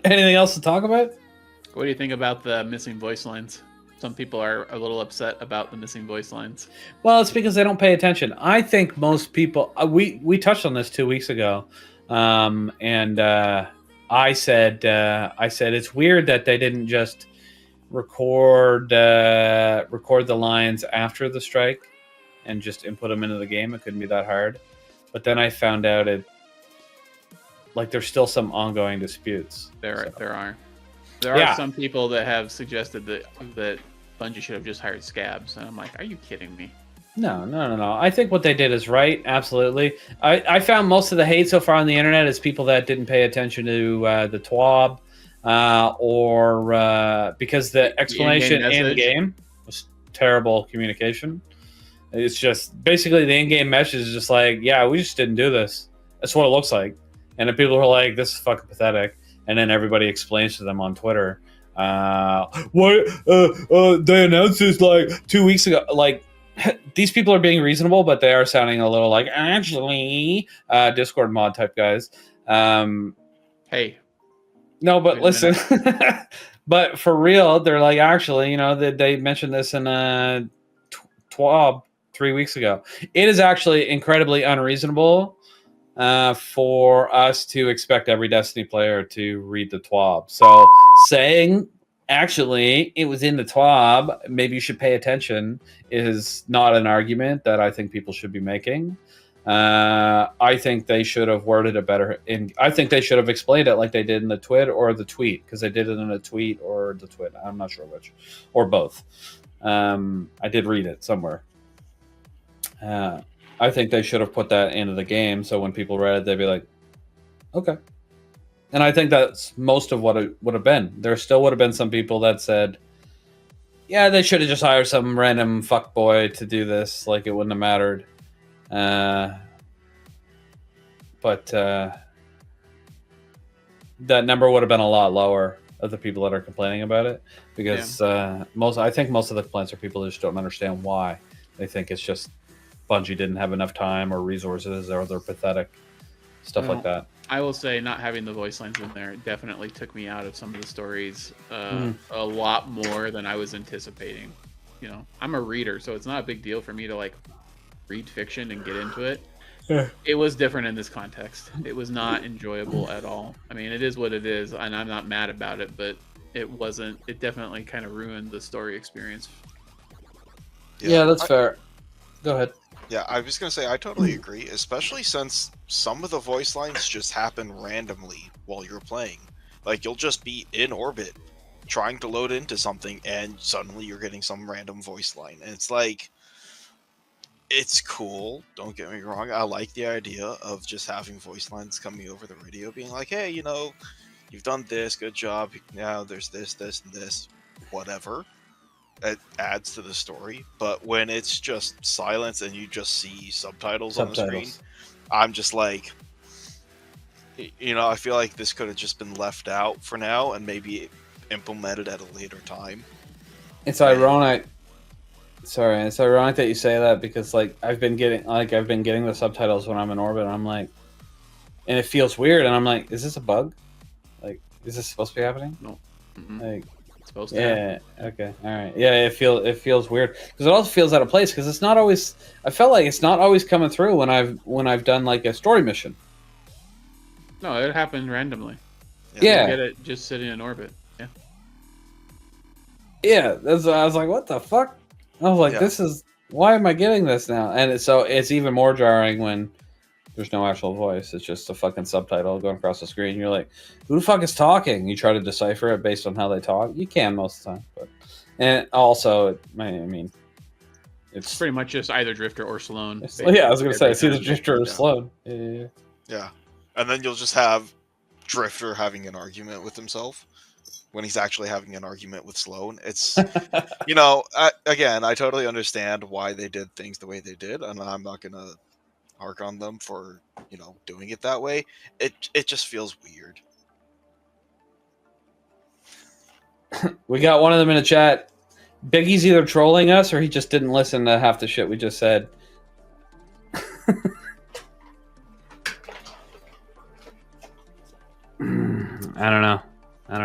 Anything else to talk about? What do you think about the missing voice lines? Some people are a little upset about the missing voice lines. Well, it's because they don't pay attention. I think most people. We touched on this 2 weeks ago, and I said it's weird that they didn't just record the lines after the strike and just input them into the game. It couldn't be that hard. But then I found out there's still some ongoing disputes. There are some people that have suggested that Bungie should have just hired Scabs, and I'm like, are you kidding me? No. I think what they did is right. Absolutely. I found most of the hate so far on the internet is people that didn't pay attention to the TWAB or because the explanation in game was terrible communication. It's just basically the in-game message is just like, yeah, we just didn't do this. That's what it looks like. And then people are like, this is fucking pathetic. And then everybody explains to them on Twitter, what they announced this like 2 weeks ago. Like, these people are being reasonable, but they are sounding a little like, actually, Discord mod type guys. Hey. No, but listen. But for real, they're like, actually, you know, they mentioned this in TWAB 3 weeks ago. It is actually incredibly unreasonable for us to expect every Destiny player to read the TWAB. So saying, actually, it was in the TWAB, maybe you should pay attention, is not an argument that I think people should be making. I think they should have worded it better. I think they should have explained it like they did in the twit or the tweet, because they did it in a tweet or the twit. I'm not sure which, or both. I did read it somewhere. I think they should have put that into the game, so when people read it, they'd be like, okay. And I think that's most of what it would have been. There still would have been some people that said, yeah, they should have just hired some random fuckboy to do this. Like, it wouldn't have mattered. But that number would have been a lot lower of the people that are complaining about it, because I think most of the complaints are people that just don't understand why. They think it's just Bungie didn't have enough time or resources, or they're pathetic, stuff like that. I will say, not having the voice lines in there definitely took me out of some of the stories a lot more than I was anticipating. You know, I'm a reader, so it's not a big deal for me to like read fiction and get into it. Yeah. It was different in this context. It was not enjoyable at all. I mean, it is what it is, and I'm not mad about it, but it wasn't. It definitely kind of ruined the story experience. Yeah, that's fair. Go ahead. Yeah, I was going to say, I totally agree, especially since some of the voice lines just happen randomly while you're playing. Like, you'll just be in orbit trying to load into something, and suddenly you're getting some random voice line. And it's like, it's cool, don't get me wrong. I like the idea of just having voice lines coming over the radio, being like, hey, you know, you've done this, good job. Now there's this, and this, whatever. It adds to the story. But when it's just silence and you just see subtitles on the screen, I'm just like, you know, I feel like this could have just been left out for now and maybe implemented at a later time. It's ironic. Sorry, it's ironic that you say that, because like I've been getting the subtitles when I'm in orbit, and I'm like, and it feels weird, and I'm like, is this a bug? Like, is this supposed to be happening? No. Like, it's supposed to. Yeah. Okay. All right. Yeah. It feels weird, because it also feels out of place, because it's not always. I felt like it's not always coming through when I've done like a story mission. No, it happened randomly. Yeah. You get it just sitting in orbit. Yeah. Yeah. I was like, what the fuck? I was like, this is, why am I getting this now? And so it's even more jarring when there's no actual voice. It's just a fucking subtitle going across the screen. You're like, who the fuck is talking? You try to decipher it based on how they talk. You can most of the time. But, and also, I mean, it's pretty much just either Drifter or Sloan. Yeah, I was going to say, it's either Drifter or Sloan. Yeah. And then you'll just have Drifter having an argument with himself when he's actually having an argument with Sloan. It's, you know, again, I totally understand why they did things the way they did, and I'm not going to hark on them for, you know, doing it that way. It just feels weird. We got one of them in the chat. Biggie's either trolling us or he just didn't listen to half the shit we just said. I don't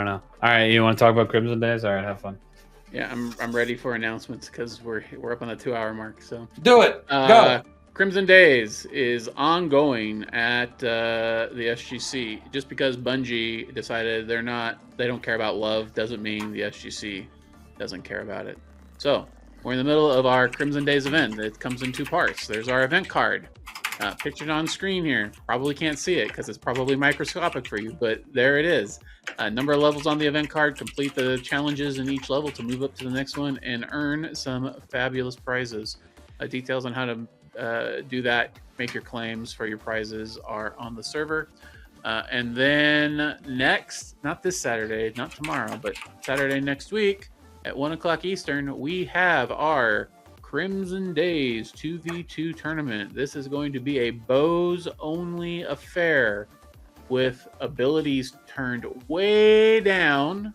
know. All right, you want to talk about Crimson Days? All right, have fun. Yeah, I'm ready for announcements, because we're up on the 2-hour mark. So do it. Go. Crimson Days is ongoing at the SGC. Just because Bungie decided they don't care about love doesn't mean the SGC doesn't care about it. So we're in the middle of our Crimson Days event. It comes in 2 parts. There's our event card. Pictured on screen here. Probably can't see it because it's probably microscopic for you, but there it is. Number of levels on the event card. Complete the challenges in each level to move up to the next one and earn some fabulous prizes. Details on how to do that, make your claims for your prizes are on the server. And then next, not this Saturday, not tomorrow, but Saturday next week at 1 o'clock Eastern, we have our Crimson Days 2v2 tournament. This is going to be a bows only affair with abilities turned way down.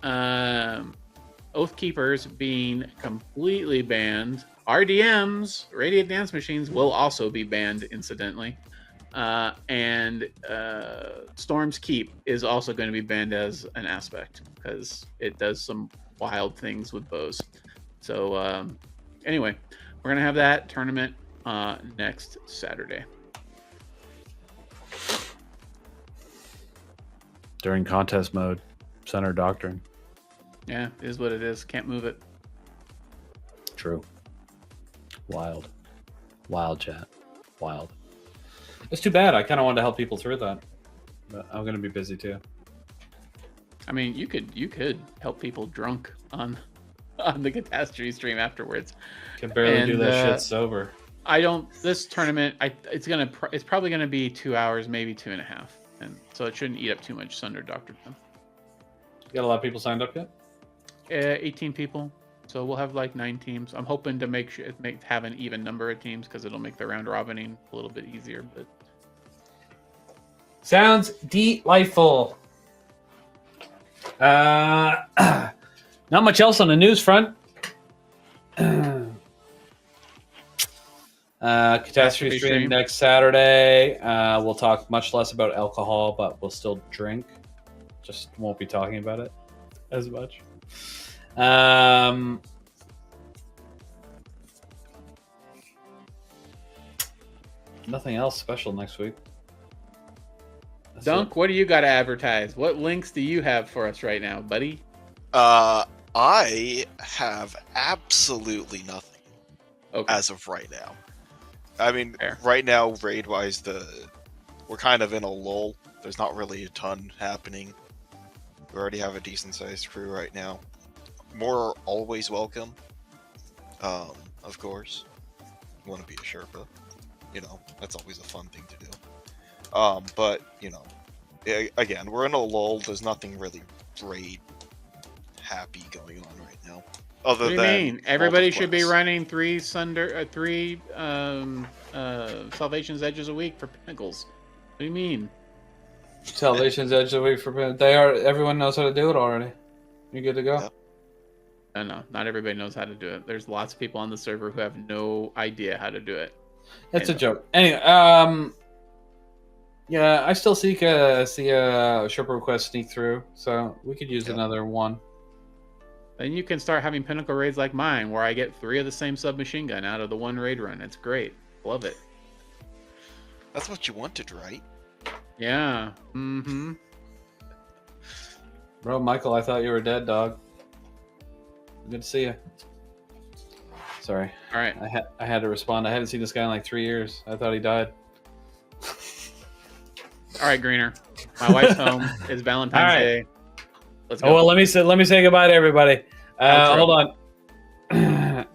Oath Keepers being completely banned. RDMs, Radiant Dance Machines, will also be banned, incidentally. And Storm's Keep is also going to be banned as an aspect because it does some wild things with bows. So anyway, we're going to have that tournament next Saturday. During contest mode, Center Doctrine. Yeah, it is what it is. Can't move it. True. Wild. Wild, chat. Wild. It's too bad. I kind of wanted to help people through that. But I'm going to be busy too. I mean, you could help people drunk on the catastrophe stream afterwards. Can barely do that shit sober. This tournament, it's probably gonna be 2 hours, maybe 2.5, and so it shouldn't eat up too much Thunder Doctor time. You got a lot of people signed up yet? 18 people, so we'll have like 9 teams. I'm hoping to have an even number of teams because it'll make the round robining a little bit easier. But sounds delightful. Not much else on the news front. Catastrophe stream next Saturday. We'll talk much less about alcohol, but we'll still drink. Just won't be talking about it as much. Nothing else special next week. That's Dunk, it. what do you got to advertise? What links do you have for us right now, buddy? I have absolutely nothing as of right now. I mean, Fair. Right now, raid-wise, we're kind of in a lull. There's not really a ton happening. We already have a decent-sized crew right now. More are always welcome, of course. You want to be a Sherpa. You know, that's always a fun thing to do. But, you know, again, we're in a lull. There's nothing really raid happy going on right now. Other What do you than mean? Everybody should be multi-class. running three Salvation's Edges a week for Pinnacles. What do you mean? Salvation's Edge of the Week for everyone knows how to do it already. You're good to go. Yep. No, not everybody knows how to do it. There's lots of people on the server who have no idea how to do it. It's a joke. Anyway, yeah, I still see a Sherpa request sneak through, so we could use another one. Then you can start having Pinnacle raids like mine, where I get 3 of the same submachine gun out of the one raid run. It's great. Love it. That's what you wanted, right? Yeah. Mm-hmm. Bro, Michael, I thought you were dead, dog. Good to see you. Sorry. All right. I had to respond. I haven't seen this guy in like 3 years. I thought he died. All right, Greener. My wife's home. It's Valentine's All right. Day. Let's go. Oh well, let me say goodbye to everybody. Hold on.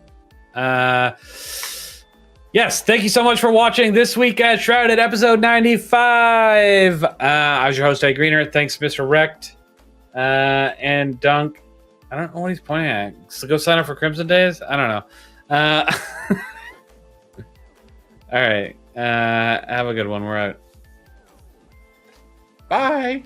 Yes, thank you so much for watching this week at Shrouded, episode 95. I was your host, AGreener. Thanks, Misterwrecked. And Dunk. I don't know what he's pointing at. So go sign up for Crimson Days? I don't know. All right. Have a good one. We're out. Bye.